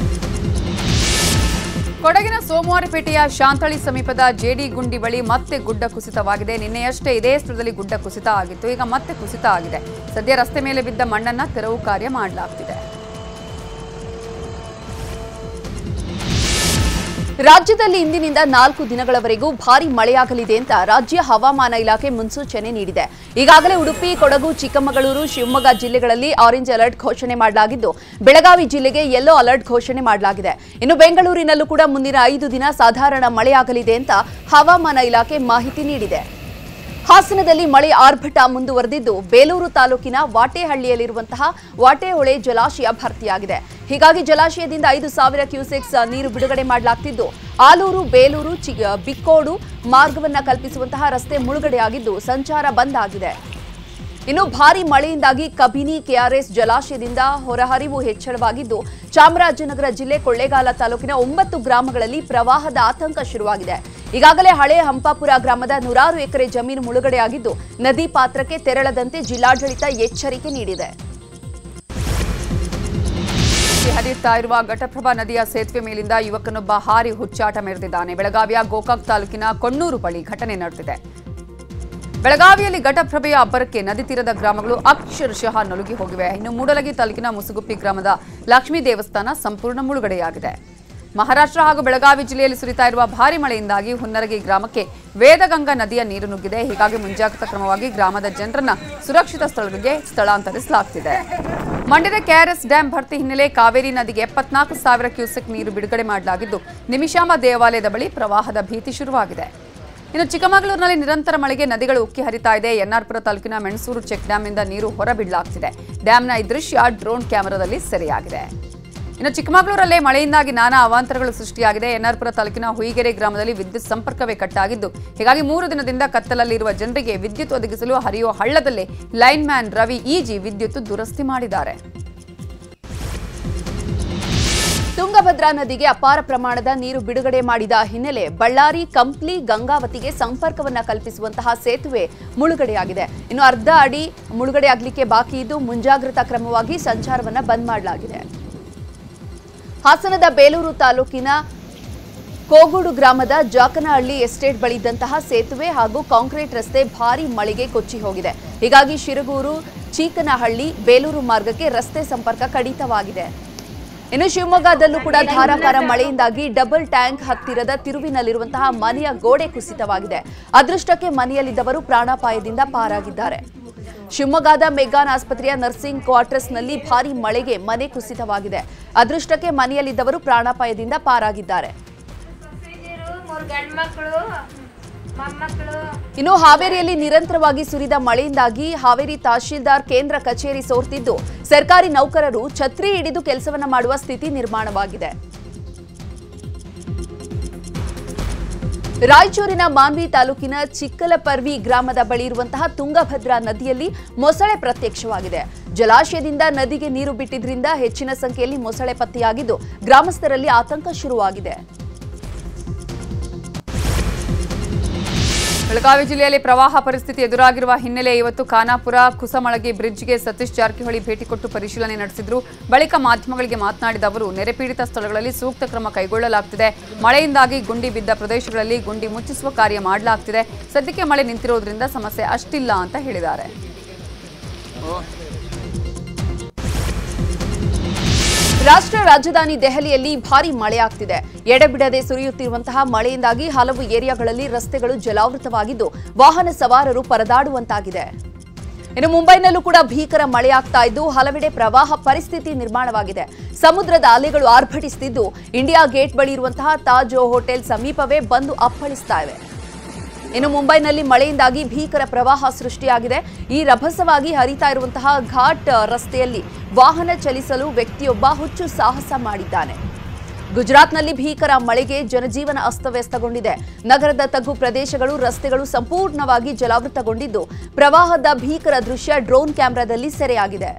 ಕೊಡಗಿನ ಸೋಮವಾರಪೇಟೆಯ ಶಾಂತಳಿ ಸಮೀಪದ ಜೇಡಿ ಗುಂಡಿ ಬಳಿ ಮತ್ತೆ ಗುಡ್ಡ ಕುಸಿತವಾಗಿದೆ. ನಿನ್ನೆಯಷ್ಟೇ ಇದೇ ಸ್ಥಳದಲ್ಲಿ ಗುಡ್ಡ ಕುಸಿತ ಆಗಿತ್ತು, ಈಗ ಮತ್ತೆ ಕುಸಿತ ಆಗಿದೆ. ಸದ್ಯ ರಸ್ತೆ ಮೇಲೆ ಬಿದ್ದ ಮಣ್ಣನ್ನ ತೆರವು ಕಾರ್ಯ ಮಾಡಲಾಗ್ತಿದೆ. ರಾಜ್ಯದಲ್ಲಿ ಇಂದಿನಿಂದ 4 ದಿನಗಳವರೆಗೂ ಭಾರೀ ಮಳೆಯಾಗಲಿದೆ ಅಂತ ರಾಜ್ಯ ಹವಾಮಾನ ಇಲಾಖೆ ಮುನ್ಸೂಚನೆ ನೀಡಿದೆ. ಈಗಾಗಲೇ ಉಡುಪಿ, ಕೊಡಗು, ಚಿಕ್ಕಮಗಳೂರು, ಶಿವಮೊಗ್ಗ ಜಿಲ್ಲೆಗಳಲ್ಲಿ ಆರೆಂಜ್ ಅಲರ್ಟ್ ಘೋಷಣೆ ಮಾಡಲಾಗಿದ್ದು ಬೆಳಗಾವಿ ಜಿಲ್ಲೆಗೆ ಯೆಲ್ಲೋ ಅಲರ್ಟ್ ಘೋಷಣೆ ಮಾಡಲಾಗಿದೆ. ಇನ್ನು ಬೆಂಗಳೂರಿನಲ್ಲೂ ಕೂಡ ಮುಂದಿನ 5 ದಿನ ಸಾಧಾರಣ ಮಳೆಯಾಗಲಿದೆ ಅಂತ ಹವಾಮಾನ ಇಲಾಖೆ ಮಾಹಿತಿ ನೀಡಿದೆ. ಹಾಸನದಲ್ಲಿ ಮಳೆ ಆರ್ಭಟ ಮುಂದುವರೆದಿದ್ದು ಬೇಲೂರು ತಾಲೂಕಿನ ವಾಟೆಹಳ್ಳಿಯಲ್ಲಿರುವಂತಹ ವಾಟೆಹೊಳೆ ಜಲಾಶಯ ಭರ್ತಿಯಾಗಿದೆ. ಹೀಗಾಗಿ ಜಲಾಶಯದಿಂದ 5,000 ಕ್ಯೂಸೆಕ್ಸ್ ನೀರು ಬಿಡುಗಡೆ ಮಾಡಲಾಗ್ತಿದ್ದು ಆಲೂರು, ಬೇಲೂರು, ಬಿಕ್ಕೋಡು ಮಾರ್ಗವನ್ನ ಕಲ್ಪಿಸುವಂತಹ ರಸ್ತೆ ಮುಳುಗಡೆಯಾಗಿದ್ದು ಸಂಚಾರ ಬಂದ್ ಆಗಿದೆ. ಇನ್ನು ಭಾರೀ ಮಳೆಯಿಂದಾಗಿ ಕಬಿನಿ, ಕೆಆರ್ಎಸ್ ಜಲಾಶಯದಿಂದ ಹೊರಹರಿವು ಹೆಚ್ಚಳವಾಗಿದ್ದು ಚಾಮರಾಜನಗರ ಜಿಲ್ಲೆ ಕೊಳ್ಳೇಗಾಲ ತಾಲೂಕಿನ 9 ಗ್ರಾಮಗಳಲ್ಲಿ ಪ್ರವಾಹದ ಆತಂಕ ಶುರುವಾಗಿದೆ. ಈಗಾಗಲೇ ಹಳೆ ಹಂಪಾಪುರ ಗ್ರಾಮದ 100 ಎಕರೆ ಜಮೀನು ಮುಳುಗಡೆಯಾಗಿದ್ದು ನದಿ ಪಾತ್ರಕ್ಕೆ ತೆರಳದಂತೆ ಜಿಲ್ಲಾಡಳಿತ ಎಚ್ಚರಿಕೆ ನೀಡಿದೆ. ಹರಿಯುತ್ತಾ ಇರುವ ಘಟಪ್ರಭಾ ನದಿಯ ಸೇತುವೆ ಮೇಲಿಂದ ಯುವಕನೊಬ್ಬ ಹಾರಿ ಹುಚ್ಚಾಟ ಮೆರೆದಿದ್ದಾನೆ. ಬೆಳಗಾವಿಯ ಗೋಕಾಕ್ ತಾಲೂಕಿನ ಕೊಣ್ಣೂರು ಬಳಿ ಘಟನೆ ನಡೆದಿದೆ. ಬೆಳಗಾವಿಯಲ್ಲಿ ಘಟಪ್ರಭೆಯ ಅಬ್ಬರಕ್ಕೆ ನದಿ ತೀರದ ಗ್ರಾಮಗಳು ಅಕ್ಷರಶಃ ನಲುಗಿ ಹೋಗಿವೆ. ಇನ್ನು ಮೂಡಲಗಿ ತಾಲೂಕಿನ ಮುಸುಗುಪ್ಪಿ ಗ್ರಾಮದ ಲಕ್ಷ್ಮೀ ದೇವಸ್ಥಾನ ಸಂಪೂರ್ಣ ಮುಳುಗಡೆಯಾಗಿದೆ. ಮಹಾರಾಷ್ಟ್ರ ಹಾಗೂ ಬೆಳಗಾವಿ ಜಿಲ್ಲೆಯಲ್ಲಿ ಸುರಿತಾ ಇರುವ ಭಾರೀ ಮಳೆಯಿಂದಾಗಿ ಹುನ್ನರಗಿ ಗ್ರಾಮಕ್ಕೆ ವೇದಗಂಗಾ ನದಿಯ ನೀರು ನುಗ್ಗಿದೆ. ಹೀಗಾಗಿ ಮುಂಜಾಗ್ರತಾ ಕ್ರಮವಾಗಿ ಗ್ರಾಮದ ಜನರನ್ನ ಸುರಕ್ಷಿತ ಸ್ಥಳಗಳಿಗೆ ಸ್ಥಳಾಂತರಿಸಲಾಗುತ್ತಿದೆ. ಮಂಡ್ಯದ ಕೆಆರ್ಎಸ್ ಡ್ಯಾಂ ಭರ್ತಿ ಹಿನ್ನೆಲೆ ಕಾವೇರಿ ನದಿಗೆ 74,000 ಕ್ಯೂಸೆಕ್ ನೀರು ಬಿಡುಗಡೆ ಮಾಡಲಾಗಿದ್ದು ನಿಮಿಷಾಂಬ ದೇವಾಲಯದ ಬಳಿ ಪ್ರವಾಹದ ಭೀತಿ ಶುರುವಾಗಿದೆ. ಇನ್ನು ಚಿಕ್ಕಮಗಳೂರಿನಲ್ಲಿ ನಿರಂತರ ಮಳೆಗೆ ನದಿಗಳು ಉಕ್ಕಿ ಹರಿತಾ ಇದೆ. ಎನ್ಆರ್ಪುರ ತಾಲೂಕಿನ ಮೆಣಸೂರು ಚೆಕ್ ಡ್ಯಾಂನಿಂದ ನೀರು ಹೊರಬಿಡಲಾಗ್ತಿದೆ. ಡ್ಯಾಂನ ಈ ದೃಶ್ಯ ಡ್ರೋನ್ ಕ್ಯಾಮೆರಾದಲ್ಲಿ ಸೆರೆಯಾಗಿದೆ. ಇನ್ನು ಚಿಕ್ಕಮಗಳೂರಲ್ಲೇ ಮಳೆಯಿಂದಾಗಿ ನಾನಾ ಅವಾಂತರಗಳು ಸೃಷ್ಟಿಯಾಗಿದೆ. ಎನ್ಆರ್ಪುರ ತಾಲೂಕಿನ ಹುಯಿಗೆರೆ ಗ್ರಾಮದಲ್ಲಿ ವಿದ್ಯುತ್ ಸಂಪರ್ಕವೇ ಕಟ್ಟಾಗಿದ್ದು ಹೀಗಾಗಿ 3 ದಿನದಿಂದ ಕತ್ತಲಲ್ಲಿರುವ ಜನರಿಗೆ ವಿದ್ಯುತ್ ಒದಗಿಸಲು ಹರಿಯುವ ಹಳ್ಳದಲ್ಲೇ ಲೈನ್ ಮ್ಯಾನ್ ರವಿ ಈಜಿ ವಿದ್ಯುತ್ ದುರಸ್ತಿ ಮಾಡಿದ್ದಾರೆ. ತುಂಗಭದ್ರಾ ನದಿಗೆ ಅಪಾರ ಪ್ರಮಾಣದ ನೀರು ಬಿಡುಗಡೆ ಮಾಡಿದ ಹಿನ್ನೆಲೆ ಬಳ್ಳಾರಿ ಕಂಪ್ಲಿ ಗಂಗಾವತಿಗೆ ಸಂಪರ್ಕವನ್ನ ಕಲ್ಪಿಸುವಂತಹ ಸೇತುವೆ ಮುಳುಗಡೆಯಾಗಿದೆ. ಇನ್ನು ಅರ್ಧ ಅಡಿ ಮುಳುಗಡೆಯಾಗಲಿಕ್ಕೆ ಬಾಕಿ ಇದ್ದು ಮುಂಜಾಗ್ರತಾ ಕ್ರಮವಾಗಿ ಸಂಚಾರವನ್ನ ಬಂದ್ ಮಾಡಲಾಗಿದೆ. ಹಾಸನದ ಬೇಲೂರು ತಾಲೂಕಿನ ಕೋಗೂಡು ಗ್ರಾಮದ ಜಾಕನಹಳ್ಳಿ ಎಸ್ಟೇಟ್ ಬಳಿ ಇದ್ದಂತಹ ಸೇತುವೆ ಹಾಗೂ ಕಾಂಕ್ರೀಟ್ ರಸ್ತೆ ಭಾರೀ ಮಳೆಗೆ ಕೊಚ್ಚಿ ಹೋಗಿದೆ. ಹೀಗಾಗಿ ಶಿರಗೂರು ಚೀಕನಹಳ್ಳಿ ಬೇಲೂರು ಮಾರ್ಗಕ್ಕೆ ರಸ್ತೆ ಸಂಪರ್ಕ ಕಡಿತವಾಗಿದೆ. ಇನ್ನು ಶಿವಮೊಗ್ಗದಲ್ಲೂ ಕೂಡ ಧಾರಾಕಾರ ಮಳೆಯಿಂದಾಗಿ ಡಬಲ್ ಟ್ಯಾಂಕ್ ಹತ್ತಿರದ ತಿರುವಿನಲ್ಲಿರುವಂತಹ ಮನೆಯ ಗೋಡೆ ಕುಸಿತವಾಗಿದೆ. ಅದೃಷ್ಟಕ್ಕೆ ಮನೆಯಲ್ಲಿದ್ದವರು ಪ್ರಾಣಾಪಾಯದಿಂದ ಪಾರಾಗಿದ್ದಾರೆ. ಶಿವಮೊಗ್ಗದ ಮೆಗ್ಗಾನ್ ಆಸ್ಪತ್ರೆಯ ನರ್ಸಿಂಗ್ ಕ್ವಾರ್ಟರ್ಸ್ನಲ್ಲಿ ಭಾರೀ ಮಳೆಗೆ ಮನೆ ಕುಸಿತವಾಗಿದೆ. ಅದೃಷ್ಟಕ್ಕೆ ಮನೆಯಲ್ಲಿದ್ದವರು ಪ್ರಾಣಾಪಾಯದಿಂದ ಪಾರಾಗಿದ್ದಾರೆ. ಇನ್ನು ಹಾವೇರಿಯಲ್ಲಿ ನಿರಂತರವಾಗಿ ಸುರಿದ ಮಳೆಯಿಂದಾಗಿ ಹಾವೇರಿ ತಹಶೀಲ್ದಾರ್ ಕೇಂದ್ರ ಕಚೇರಿ ಸೋರ್ತಿದ್ದು ಸರ್ಕಾರಿ ನೌಕರರು ಛತ್ರಿ ಹಿಡಿದು ಕೆಲಸವನ್ನ ಮಾಡುವ ಸ್ಥಿತಿ ನಿರ್ಮಾಣವಾಗಿದೆ. ರಾಯಚೂರಿನ ಮಾನ್ವಿ ತಾಲೂಕಿನ ಚಿಕ್ಕಲಪರ್ವಿ ಗ್ರಾಮದ ಬಳಿ ಇರುವಂತಹ ತುಂಗಭದ್ರಾ ನದಿಯಲ್ಲಿ ಮೊಸಳೆ ಪ್ರತ್ಯಕ್ಷವಾಗಿದೆ. ಜಲಾಶಯದಿಂದ ನದಿಗೆ ನೀರು ಬಿಟ್ಟಿದ್ರಿಂದ ಹೆಚ್ಚಿನ ಸಂಖ್ಯೆಯಲ್ಲಿ ಮೊಸಳೆ ಪತ್ತೆಯಾಗಿದ್ದು ಗ್ರಾಮಸ್ಥರಲ್ಲಿ ಆತಂಕ ಶುರುವಾಗಿದೆ. ಬೆಳಗಾವಿ ಜಿಲ್ಲೆಯಲ್ಲಿ ಪ್ರವಾಹ ಪರಿಸ್ಥಿತಿ ಎದುರಾಗಿರುವ ಹಿನ್ನೆಲೆ ಇವತ್ತು ಖಾನಾಪುರ ಕುಸಮಳಗಿ ಬ್ರಿಡ್ಜ್ಗೆ ಸತೀಶ್ ಜಾರಕಿಹೊಳಿ ಭೇಟಿ ಕೊಟ್ಟು ಪರಿಶೀಲನೆ ನಡೆಸಿದ್ರು. ಬಳಿಕ ಮಾಧ್ಯಮಗಳಿಗೆ ಮಾತನಾಡಿದ ಅವರು ನೆರೆಪೀಡಿತ ಸ್ಥಳಗಳಲ್ಲಿ ಸೂಕ್ತ ಕ್ರಮ ಕೈಗೊಳ್ಳಲಾಗುತ್ತಿದೆ. ಮಳೆಯಿಂದಾಗಿ ಗುಂಡಿ ಬಿದ್ದ ಪ್ರದೇಶಗಳಲ್ಲಿ ಗುಂಡಿ ಮುಚ್ಚಿಸುವ ಕಾರ್ಯ ಮಾಡಲಾಗುತ್ತಿದೆ. ಸದ್ಯಕ್ಕೆ ಮಳೆ ನಿಂತಿರೋದ್ರಿಂದ ಸಮಸ್ಯೆ ಅಷ್ಟಿಲ್ಲ ಅಂತ ಹೇಳಿದ್ದಾರೆ. ರಾಷ್ಟ್ರ ರಾಜಧಾನಿ ದೆಹಲಿಯಲ್ಲಿ ಭಾರೀ ಮಳೆಯಾಗ್ತಿದೆ. ಎಡೆಬಿಡದೆ ಸುರಿಯುತ್ತಿರುವಂತಹ ಮಳೆಯಿಂದಾಗಿ ಹಲವು ಏರಿಯಾಗಳಲ್ಲಿ ರಸ್ತೆಗಳು ಜಲಾವೃತವಾಗಿದ್ದು ವಾಹನ ಸವಾರರು ಪರದಾಡುವಂತಾಗಿದೆ. ಇನ್ನು ಮುಂಬೈನಲ್ಲೂ ಕೂಡ ಭೀಕರ ಮಳೆಯಾಗ್ತಾ ಇದ್ದು ಹಲವೆಡೆ ಪ್ರವಾಹ ಪರಿಸ್ಥಿತಿ ನಿರ್ಮಾಣವಾಗಿದೆ. ಸಮುದ್ರದ ಅಲೆಗಳು ಆರ್ಭಟಿಸುತ್ತಿದ್ದು ಇಂಡಿಯಾ ಗೇಟ್ ಬಳಿ ಇರುವಂತಹ ತಾಜ್ ಹೋಟೆಲ್ ಸಮೀಪವೇ ಬಂದು ಅಪ್ಪಳಿಸ್ತಾ ಇವೆ. ಇನ್ನು ಮುಂಬೈನಲ್ಲಿ ಮಳೆಯಿಂದಾಗಿ ಭೀಕರ ಪ್ರವಾಹ ಸೃಷ್ಟಿಯಾಗಿದೆ. ಈ ರಭಸವಾಗಿ ಹರಿತಾ ಇರುವಂತಹ ಘಾಟ್ ರಸ್ತೆಯಲ್ಲಿ ವಾಹನ ಚಲಿಸಲು ವ್ಯಕ್ತಿಯೊಬ್ಬ ಹುಚ್ಚು ಸಾಹಸ ಮಾಡಿದ್ದಾನೆ. ಗುಜರಾತ್ನಲ್ಲಿ ಭೀಕರ ಮಳೆಗೆ ಜನಜೀವನ ಅಸ್ತವ್ಯಸ್ತಗೊಂಡಿದೆ. ನಗರದ ತಗ್ಗು ಪ್ರದೇಶಗಳು ರಸ್ತೆಗಳು ಸಂಪೂರ್ಣವಾಗಿ ಜಲಾವೃತಗೊಂಡಿದ್ದು ಪ್ರವಾಹದ ಭೀಕರ ದೃಶ್ಯ ಡ್ರೋನ್ ಕ್ಯಾಮೆರಾದಲ್ಲಿ ಸೆರೆಯಾಗಿದೆ.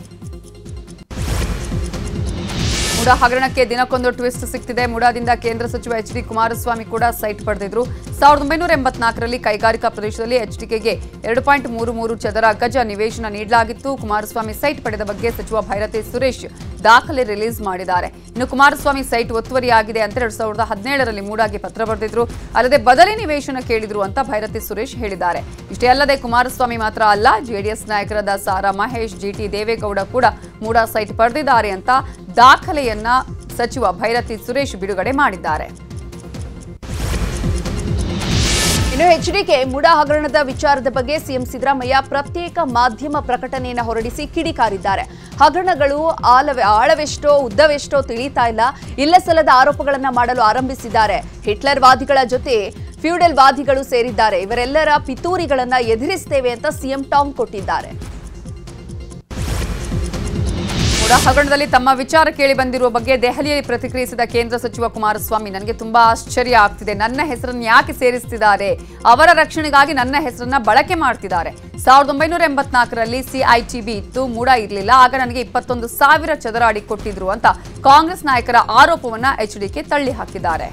ಮುಡಾ ಹಗರಣಕ್ಕೆ ದಿನಕ್ಕೊಂದು ಟ್ವಿಸ್ಟ್ ಸಿಗ್ತಿದೆ. ಮುಡಾದಿಂದ ಕೇಂದ್ರ ಸಚಿವ ಎಚ್ ಡಿ ಕುಮಾರಸ್ವಾಮಿ ಕೂಡ ಸೈಟ್ ಪಡೆದಿದ್ರು. 1984ರಲ್ಲಿ ಕೈಗಾರಿಕಾ ಪ್ರದೇಶದಲ್ಲಿ ಎಚ್ಡಿಕೆಗೆ 2.33 ಚದರ ಗಜ ನಿವೇಶನ ನೀಡಲಾಗಿತ್ತು. ಕುಮಾರಸ್ವಾಮಿ ಸೈಟ್ ಪಡೆದ ಬಗ್ಗೆ ಸಚಿವ ಭೈರತಿ ಸುರೇಶ್ ದಾಖಲೆ ರಿಲೀಸ್ ಮಾಡಿದ್ದಾರೆ. ಇನ್ನು ಕುಮಾರಸ್ವಾಮಿ ಸೈಟ್ ಒತ್ತುವರಿಯಾಗಿದೆ ಅಂತ 2017ರಲ್ಲಿ ಮೂಡಾಗೆ ಪತ್ರ ಬರೆದಿದ್ರು. ಅಲ್ಲದೆ ಬದಲಿ ನಿವೇಶನ ಕೇಳಿದ್ರು ಅಂತ ಭೈರತಿ ಸುರೇಶ್ ಹೇಳಿದ್ದಾರೆ. ಇಷ್ಟೇ ಅಲ್ಲದೆ ಕುಮಾರಸ್ವಾಮಿ ಮಾತ್ರ ಅಲ್ಲ, ಜೆಡಿಎಸ್ ನಾಯಕರಾದ ಸಾರಾ ಮಹೇಶ್, ಜಿಟಿ ದೇವೇಗೌಡ ಕೂಡ ಮೂಡಾ ಸೈಟ್ ಪಡೆದಿದ್ದಾರೆ ಅಂತ ದಾಖಲೆಯನ್ನ ಸಚಿವ ಭೈರತಿ ಸುರೇಶ್ ಬಿಡುಗಡೆ ಮಾಡಿದ್ದಾರೆ. ಇನ್ನು ಎಚ್ಡಿಕೆ ಮುಡಾ ಹಗರಣದ ವಿಚಾರದ ಬಗ್ಗೆ ಸಿಎಂ ಸಿದ್ದರಾಮಯ್ಯ ಪ್ರತ್ಯೇಕ ಮಾಧ್ಯಮ ಪ್ರಕಟಣೆಯನ್ನು ಹೊರಡಿಸಿ ಕಿಡಿಕಾರಿದ್ದಾರೆ. ಹಗರಣಗಳು ಆಳವೆಷ್ಟೋ ಉದ್ದವೆಷ್ಟೋ ತಿಳಿತಾ ಇಲ್ಲ, ಇಲ್ಲಸಲ್ಲದ ಆರೋಪಗಳನ್ನು ಮಾಡಲು ಆರಂಭಿಸಿದ್ದಾರೆ. ಹಿಟ್ಲರ್ ವಾದಿಗಳ ಜೊತೆ ಫ್ಯೂಡಲ್ ವಾದಿಗಳು ಸೇರಿದ್ದಾರೆ. ಇವರೆಲ್ಲರ ಪಿತೂರಿಗಳನ್ನ ಎದುರಿಸ್ತೇವೆ ಅಂತ ಸಿಎಂ ಟಾಂಗ್ ಕೊಟ್ಟಿದ್ದಾರೆ. ಮುಡಾ ಹಗರಣದಲ್ಲಿ ತಮ್ಮ ವಿಚಾರ ಕೇಳಿ ಬಂದಿರುವ ಬಗ್ಗೆ ದೆಹಲಿಯಲ್ಲಿ ಪ್ರತಿಕ್ರಿಯಿಸಿದ ಕೇಂದ್ರ ಸಚಿವ ಕುಮಾರಸ್ವಾಮಿ, ನನಗೆ ತುಂಬಾ ಆಶ್ಚರ್ಯ ಆಗ್ತಿದೆ. ನನ್ನ ಹೆಸರನ್ನು ಯಾಕೆ ಸೇರಿಸ್ತಿದ್ದಾರೆ? ಅವರ ರಕ್ಷಣೆಗಾಗಿ ನನ್ನ ಹೆಸರನ್ನ ಬಳಕೆ ಮಾಡ್ತಿದ್ದಾರೆ. 1984ರಲ್ಲಿ ಸಿಐಟಿಬಿ ಇತ್ತು, ಮುಡಾ ಇರಲಿಲ್ಲ. ಆಗ ನನಗೆ 21,000 ಚದರ ಅಡಿ ಕೊಟ್ಟಿದ್ರು ಅಂತ ಕಾಂಗ್ರೆಸ್ ನಾಯಕರ ಆರೋಪವನ್ನ ಎಚ್ಡಿಕೆ ತಳ್ಳಿ ಹಾಕಿದ್ದಾರೆ.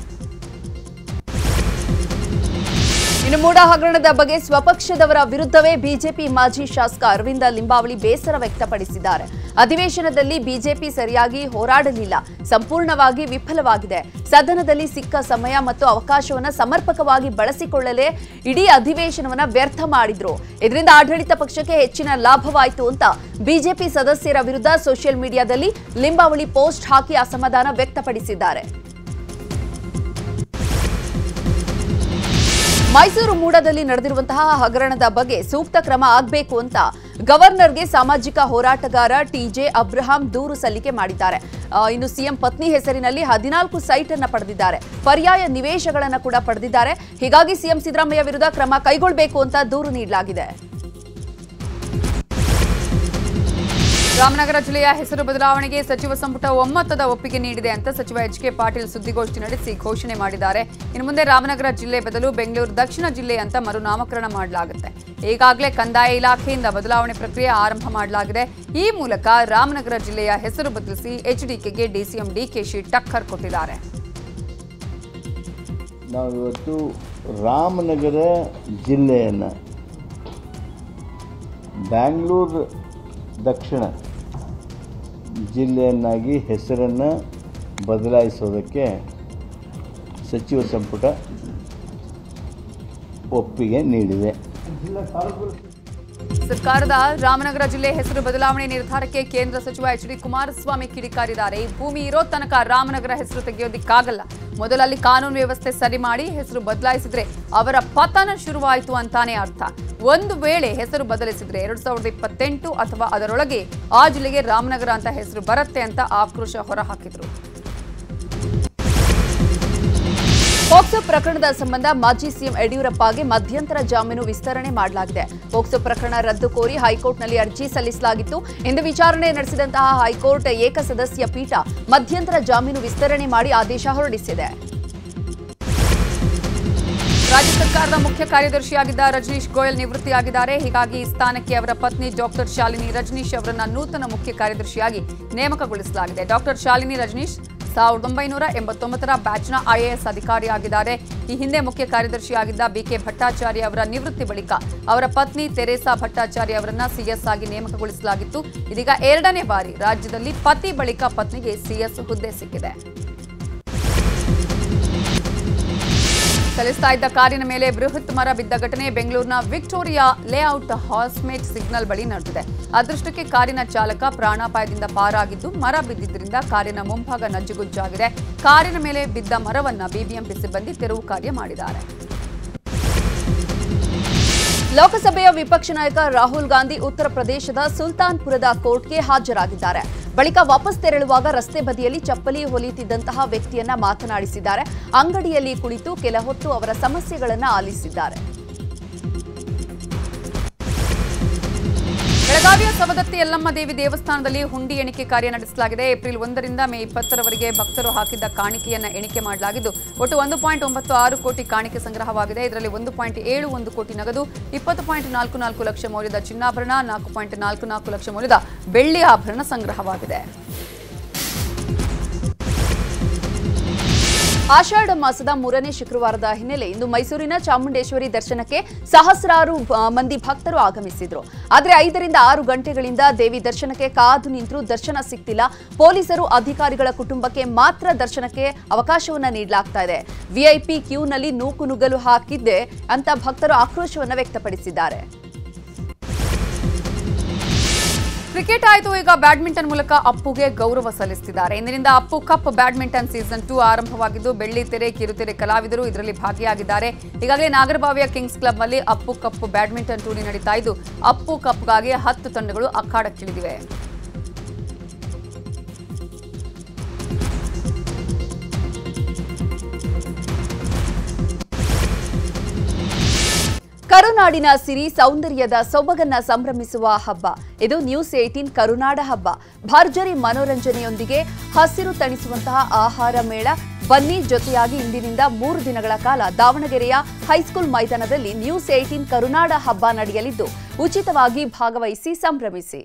ಇನ್ನು ಮುಡಾ ಹಗರಣದ ಬಗ್ಗೆ ಸ್ವಪಕ್ಷದವರ ವಿರುದ್ಧವೇ ಬಿಜೆಪಿ ಮಾಜಿ ಶಾಸಕ ಅರವಿಂದ ಲಿಂಬಾವಳಿ ಬೇಸರ ವ್ಯಕ್ತಪಡಿಸಿದ್ದಾರೆ. ಅಧಿವೇಶನದಲ್ಲಿ ಬಿಜೆಪಿ ಸರಿಯಾಗಿ ಹೋರಾಡಲಿಲ್ಲ, ಸಂಪೂರ್ಣವಾಗಿ ವಿಫಲವಾಗಿದೆ. ಸದನದಲ್ಲಿ ಸಿಕ್ಕ ಸಮಯ ಮತ್ತು ಅವಕಾಶವನ್ನು ಸಮರ್ಪಕವಾಗಿ ಬಳಸಿಕೊಳ್ಳಲೇ ಇಡೀ ಅಧಿವೇಶನವನ್ನ ವ್ಯರ್ಥ ಮಾಡಿದ್ರು. ಇದರಿಂದ ಆಡಳಿತ ಪಕ್ಷಕ್ಕೆ ಹೆಚ್ಚಿನ ಲಾಭವಾಯಿತು ಅಂತ ಬಿಜೆಪಿ ಸದಸ್ಯರ ವಿರುದ್ಧ ಸೋಷಿಯಲ್ ಮೀಡಿಯಾದಲ್ಲಿ ಲಿಂಬಾವಳಿ ಪೋಸ್ಟ್ ಹಾಕಿ ಅಸಮಾಧಾನ ವ್ಯಕ್ತಪಡಿಸಿದ್ದಾರೆ. ಮೈಸೂರು ಮೂಡಾದಲ್ಲಿ ನಡೆದಿರುವಂತಹ ಹಗರಣದ ಬಗ್ಗೆ ಸೂಕ್ತ ಕ್ರಮ ಆಗಬೇಕು ಅಂತ ಗವರ್ನರ್ಗೆ ಸಾಮಾಜಿಕ ಹೋರಾಟಗಾರ ಟಿಜೆ ಅಬ್ರಹಾಂ ದೂರು ಸಲ್ಲಿಕೆ ಮಾಡಿದ್ದಾರೆ. ಇನ್ನು ಸಿಎಂ ಪತ್ನಿ ಹೆಸರಿನಲ್ಲಿ 14 ಸೈಟ್ ಅನ್ನು ಪಡೆದಿದ್ದಾರೆ. ಪರ್ಯಾಯ ನಿವೇಶಗಳನ್ನು ಕೂಡ ಪಡೆದಿದ್ದಾರೆ. ಹೀಗಾಗಿ ಸಿಎಂ ಸಿದ್ದರಾಮಯ್ಯ ವಿರುದ್ಧ ಕ್ರಮ ಕೈಗೊಳ್ಳಬೇಕು ಅಂತ ದೂರು ನೀಡಲಾಗಿದೆ. ರಾಮನಗರ ಜಿಲ್ಲೆಯ ಹೆಸರು ಬದಲಾವಣೆಗೆ ಸಚಿವ ಸಂಪುಟ ಒಮ್ಮತದ ಒಪ್ಪಿಗೆ ನೀಡಿದೆ ಅಂತ ಸಚಿವ ಎಚ್.ಕೆ. ಪಾಟೀಲ್ ಸುದ್ದಿಗೋಷ್ಠಿ ನಡೆಸಿ ಘೋಷಣೆ ಮಾಡಿದ್ದಾರೆ. ಇನ್ನು ಮುಂದೆ ರಾಮನಗರ ಜಿಲ್ಲೆ ಬದಲು ಬೆಂಗಳೂರು ದಕ್ಷಿಣ ಜಿಲ್ಲೆ ಅಂತ ಮರುನಾಮಕರಣ ಮಾಡಲಾಗುತ್ತೆ. ಈಗಾಗಲೇ ಕಂದಾಯ ಇಲಾಖೆಯಿಂದ ಬದಲಾವಣೆ ಪ್ರಕ್ರಿಯೆ ಆರಂಭ ಮಾಡಲಾಗಿದೆ. ಈ ಮೂಲಕ ರಾಮನಗರ ಜಿಲ್ಲೆಯ ಹೆಸರು ಬದಲಿಸಿ ಎಚ್ಡಿಕೆಗೆ ಡಿಸಿಎಂ ಡಿಕೆಶಿ ಟಕ್ಕರ್ ಕೊಟ್ಟಿದ್ದಾರೆ. ನಾವಿವತ್ತು ರಾಮನಗರ ಜಿಲ್ಲೆಯನ್ನು ಬ್ಯಾಂಗ್ಳೂರು ದಕ್ಷಿಣ ಜಿಲ್ಲೆಯನ್ನಾಗಿ ಹೆಸರನ್ನು ಬದಲಾಯಿಸೋದಕ್ಕೆ ಸಚಿವ ಸಂಪುಟ ಒಪ್ಪಿಗೆ ನೀಡಿದೆ. ಸರ್ಕಾರದ ರಾಮನಗರ ಜಿಲ್ಲೆ ಹೆಸರು ಬದಲಾವಣೆ ನಿರ್ಧಾರಕ್ಕೆ ಕೇಂದ್ರ ಸಚಿವ ಎಚ್.ಡಿ. ಕುಮಾರಸ್ವಾಮಿ ಕಿಡಿಕಾರಿದ್ದಾರೆ. ಈ ಭೂಮಿ ಇರೋ ತನಕ ರಾಮನಗರ ಹೆಸರು ತೆಗೆಯೋದಿಕ್ಕಾಗಲ್ಲ. ಮೊದಲಲ್ಲಿ ಕಾನೂನು ವ್ಯವಸ್ಥೆ ಸರಿ ಮಾಡಿ ಹೆಸರು ಬದಲಾಯಿಸಿದ್ರೆ ಅವರ ಪತನ ಶುರುವಾಯಿತು ಅಂತಾನೆ ಅರ್ಥ. ಒಂದು ವೇಳೆ ಹೆಸರು ಬದಲಿಸಿದ್ರೆ 2028 ಅಥವಾ ಅದರೊಳಗೆ ಆ ಜಿಲ್ಲೆಗೆ ರಾಮನಗರ ಅಂತ ಹೆಸರು ಬರುತ್ತೆ ಅಂತ ಆಕ್ರೋಶ ಹೊರಹಾಕಿದ್ರು. ಪೋಕ್ಸೋ ಪ್ರಕರಣದ ಸಂಬಂಧ ಮಾಜಿ ಸಿಎಂ ಯಡಿಯೂರಪ್ಪಗೆ ಮಧ್ಯಂತರ ಜಾಮೀನು ವಿಸ್ತರಣೆ ಮಾಡಲಾಗಿದೆ. ಪೋಕ್ಸೋ ಪ್ರಕರಣ ರದ್ದು ಕೋರಿ ಹೈಕೋರ್ಟ್ನಲ್ಲಿ ಅರ್ಜಿ ಸಲ್ಲಿಸಲಾಗಿತ್ತು. ಇಂದು ವಿಚಾರಣೆ ನಡೆಸಿದಂತಹ ಹೈಕೋರ್ಟ್ ಏಕಸದಸ್ಯ ಪೀಠ ಮಧ್ಯಂತರ ಜಾಮೀನು ವಿಸ್ತರಣೆ ಮಾಡಿ ಆದೇಶ ಹೊರಡಿಸಿದೆ. ರಾಜ್ಯ ಸರ್ಕಾರದ ಮುಖ್ಯ ಕಾರ್ಯದರ್ಶಿಯಾಗಿದ್ದ ರಜನೀಶ್ ಗೋಯಲ್ ನಿವೃತ್ತಿಯಾಗಿದ್ದಾರೆ. ಹೀಗಾಗಿ ಈ ಸ್ಥಾನಕ್ಕೆ ಅವರ ಪತ್ನಿ ಡಾಕ್ಟರ್ ಶಾಲಿನಿ ರಜನೀಶ್ ಅವರನ್ನ ನೂತನ ಮುಖ್ಯ ಕಾರ್ಯದರ್ಶಿಯಾಗಿ ನೇಮಕಗೊಳಿಸಲಾಗಿದೆ. ಡಾಕ್ಟರ್ ಶಾಲಿನಿ ರಜನೀಶ್ 1989ರ ಬ್ಯಾಚ್ನ ಐಎಎಸ್ ಅಧಿಕಾರಿಯಾಗಿದ್ದಾರೆ. ಈ ಹಿಂದೆ ಮುಖ್ಯ ಕಾರ್ಯದರ್ಶಿಯಾಗಿದ್ದ ಬಿಕೆ ಭಟ್ಟಾಚಾರ್ಯ ಅವರ ನಿವೃತ್ತಿ ಬಳಿಕ ಅವರ ಪತ್ನಿ ತೆರೇಸಾ ಭಟ್ಟಾಚಾರ್ಯ ಅವರನ್ನ ಸಿಎಸ್ ಆಗಿ ನೇಮಕಗೊಳಿಸಲಾಗಿತ್ತು. ಇದೀಗ 2ನೇ ಬಾರಿ ರಾಜ್ಯದಲ್ಲಿ ಪತಿ ಬಳಿಕ ಪತ್ನಿಗೆ ಸಿಎಸ್ ಹುದ್ದೆ ಸಿಕ್ಕಿದೆ. ಚಲಿಸ್ತಾ ಇದ್ದ ಕಾರಿನ ಮೇಲೆ ಬೃಹತ್ ಮರ ಬಿದ್ದ ಘಟನೆ ಬೆಂಗಳೂರಿನ ವಿಕ್ಟೋರಿಯಾ ಲೇಔಟ್ ಹಾಸ್ಮೇಟ್ ಸಿಗ್ನಲ್ ಬಳಿ ನಡೆದಿದೆ. ಅದೃಷ್ಟಕ್ಕೆ ಕಾರಿನ ಚಾಲಕ ಪ್ರಾಣಾಪಾಯದಿಂದ ಪಾರಾಗಿದ್ದು, ಮರ ಬಿದ್ದಿದ್ದರಿಂದ ಕಾರಿನ ಮುಂಭಾಗ ನಜ್ಜುಗುಜ್ಜಾಗಿದೆ. ಕಾರಿನ ಮೇಲೆ ಬಿದ್ದ ಮರವನ್ನ ಬಿಬಿಎಂಪಿ ಸಿಬ್ಬಂದಿ ತೆರವು ಕಾರ್ಯ ಮಾಡಿದ್ದಾರೆ. ಲೋಕಸಭೆಯ ವಿಪಕ್ಷ ನಾಯಕ ರಾಹುಲ್ ಗಾಂಧಿ ಉತ್ತರ ಪ್ರದೇಶದ ಸುಲ್ತಾನ್ಪುರದ ಕೋರ್ಟ್ಗೆ ಹಾಜರಾಗಿದ್ದಾರೆ. ಬಳಿಕ ವಾಪಸ್ ತೆರಳುವಾಗ ರಸ್ತೆ ಬದಿಯಲ್ಲಿ ಚಪ್ಪಲಿ ಹೊಲಿಯುತ್ತಿದ್ದಂತಹ ವ್ಯಕ್ತಿಯನ್ನ ಮಾತನಾಡಿಸಿದ್ದಾರೆ. ಅಂಗಡಿಯಲ್ಲಿ ಕುಳಿತು ಕೆಲ ಹೊತ್ತು ಅವರ ಸಮಸ್ಯೆಗಳನ್ನು ಆಲಿಸಿದ್ದಾರೆ. ಬೆಳಗಾವಿಯ ಸವದತ್ತಿ ಯಲ್ಲಮ್ಮ ದೇವಿ ದೇವಸ್ಥಾನದಲ್ಲಿ ಹುಂಡಿ ಎಣಿಕೆ ಕಾರ್ಯ ನಡೆಸಲಾಗಿದೆ. ಏಪ್ರಿಲ್ 1ರಿಂದ ಮೇ 20ರವರೆಗೆ ಭಕ್ತರು ಹಾಕಿದ್ದ ಕಾಣಿಕೆಯನ್ನು ಎಣಿಕೆ ಮಾಡಲಾಗಿದ್ದು ಒಟ್ಟು 1.96 ಕೋಟಿ ಕಾಣಿಕೆ ಸಂಗ್ರಹವಾಗಿದೆ. ಇದರಲ್ಲಿ 1.71 ಕೋಟಿ ನಗದು, 20.44 ಲಕ್ಷ ಮೌಲ್ಯದ ಚಿನ್ನಾಭರಣ, 4.44 ಲಕ್ಷ ಮೌಲ್ಯದ ಬೆಳ್ಳಿ ಆಭರಣ ಸಂಗ್ರಹವಾಗಿದೆ. ಆಷಾಢ ಮಾಸದ 3ನೇ ಶುಕ್ರವಾರದ ಹಿನ್ನೆಲೆ ಇಂದು ಮೈಸೂರಿನ ಚಾಮುಂಡೇಶ್ವರಿ ದರ್ಶನಕ್ಕೆ ಸಹಸ್ರಾರು ಮಂದಿ ಭಕ್ತರು ಆಗಮಿಸಿದ್ರು. ಆದರೆ 5ರಿಂದ 6 ಗಂಟೆಗಳಿಂದ ದೇವಿ ದರ್ಶನಕ್ಕೆ ಕಾದು ನಿಂತರೂ ದರ್ಶನ ಸಿಗ್ತಿಲ್ಲ. ಪೊಲೀಸರು ಅಧಿಕಾರಿಗಳ ಕುಟುಂಬಕ್ಕೆ ಮಾತ್ರ ದರ್ಶನಕ್ಕೆ ಅವಕಾಶವನ್ನ ನೀಡಲಾಗ್ತಾ ಇದೆ. ವಿಐಪಿ ಕ್ಯೂನಲ್ಲಿ ನೂಕು ನುಗ್ಗಲು ಹಾಕಿದ್ದೆ ಅಂತ ಭಕ್ತರು ಆಕ್ರೋಶವನ್ನು ವ್ಯಕ್ತಪಡಿಸಿದ್ದಾರೆ. ಕ್ರಿಕೆಟ್ ಆಯಿತು, ಈಗ ಬ್ಯಾಡ್ಮಿಂಟನ್ ಮೂಲಕ ಅಪ್ಪುಗೆ ಗೌರವ ಸಲ್ಲಿಸುತ್ತಿದ್ದಾರೆ. ಇಂದಿನಿಂದ ಅಪ್ಪು ಕಪ್ ಬ್ಯಾಡ್ಮಿಂಟನ್ ಸೀಸನ್ 2 ಆರಂಭವಾಗಿದ್ದು ಬೆಳ್ಳಿ ತೆರೆ, ಕಿರುತೆರೆ ಕಲಾವಿದರು ಇದರಲ್ಲಿ ಭಾಗಿಯಾಗಿದ್ದಾರೆ. ಈಗಾಗಲೇ ನಾಗರಬಾವಿಯ ಕಿಂಗ್ಸ್ ಕ್ಲಬ್ನಲ್ಲಿ ಅಪ್ಪು ಕಪ್ ಬ್ಯಾಡ್ಮಿಂಟನ್ ಟೂರ್ನಿ ನಡೀತಾ ಇದ್ದು ಅಪ್ಪು ಕಪ್ಗಾಗಿ 10 ತಂಡಗಳು ಅಖಾಡಕ್ಕಿಳಿದಿವೆ. ಕರುನಾಡಿನ ಸಿರಿ ಸೌಂದರ್ಯದ ಸೊಬಗನ್ನ ಸಂಭ್ರಮಿಸುವ ಹಬ್ಬ ಇದು ನ್ಯೂಸ್ 18 ಕರುನಾಡ ಹಬ್ಬ. ಭರ್ಜರಿ ಮನೋರಂಜನೆಯೊಂದಿಗೆ ಹಸಿರು ತಣಿಸುವಂತಹ ಆಹಾರ ಮೇಳ. ಬನ್ನಿ, ಜೊತೆಯಾಗಿ ಇಂದಿನಿಂದ 3 ದಿನಗಳ ಕಾಲ ದಾವಣಗೆರೆಯ ಹೈಸ್ಕೂಲ್ ಮೈದಾನದಲ್ಲಿ ನ್ಯೂಸ್ 18 ಕರುನಾಡ ಹಬ್ಬ ನಡೆಯಲಿದ್ದು ಉಚಿತವಾಗಿ ಭಾಗವಹಿಸಿ ಸಂಭ್ರಮಿಸಿ.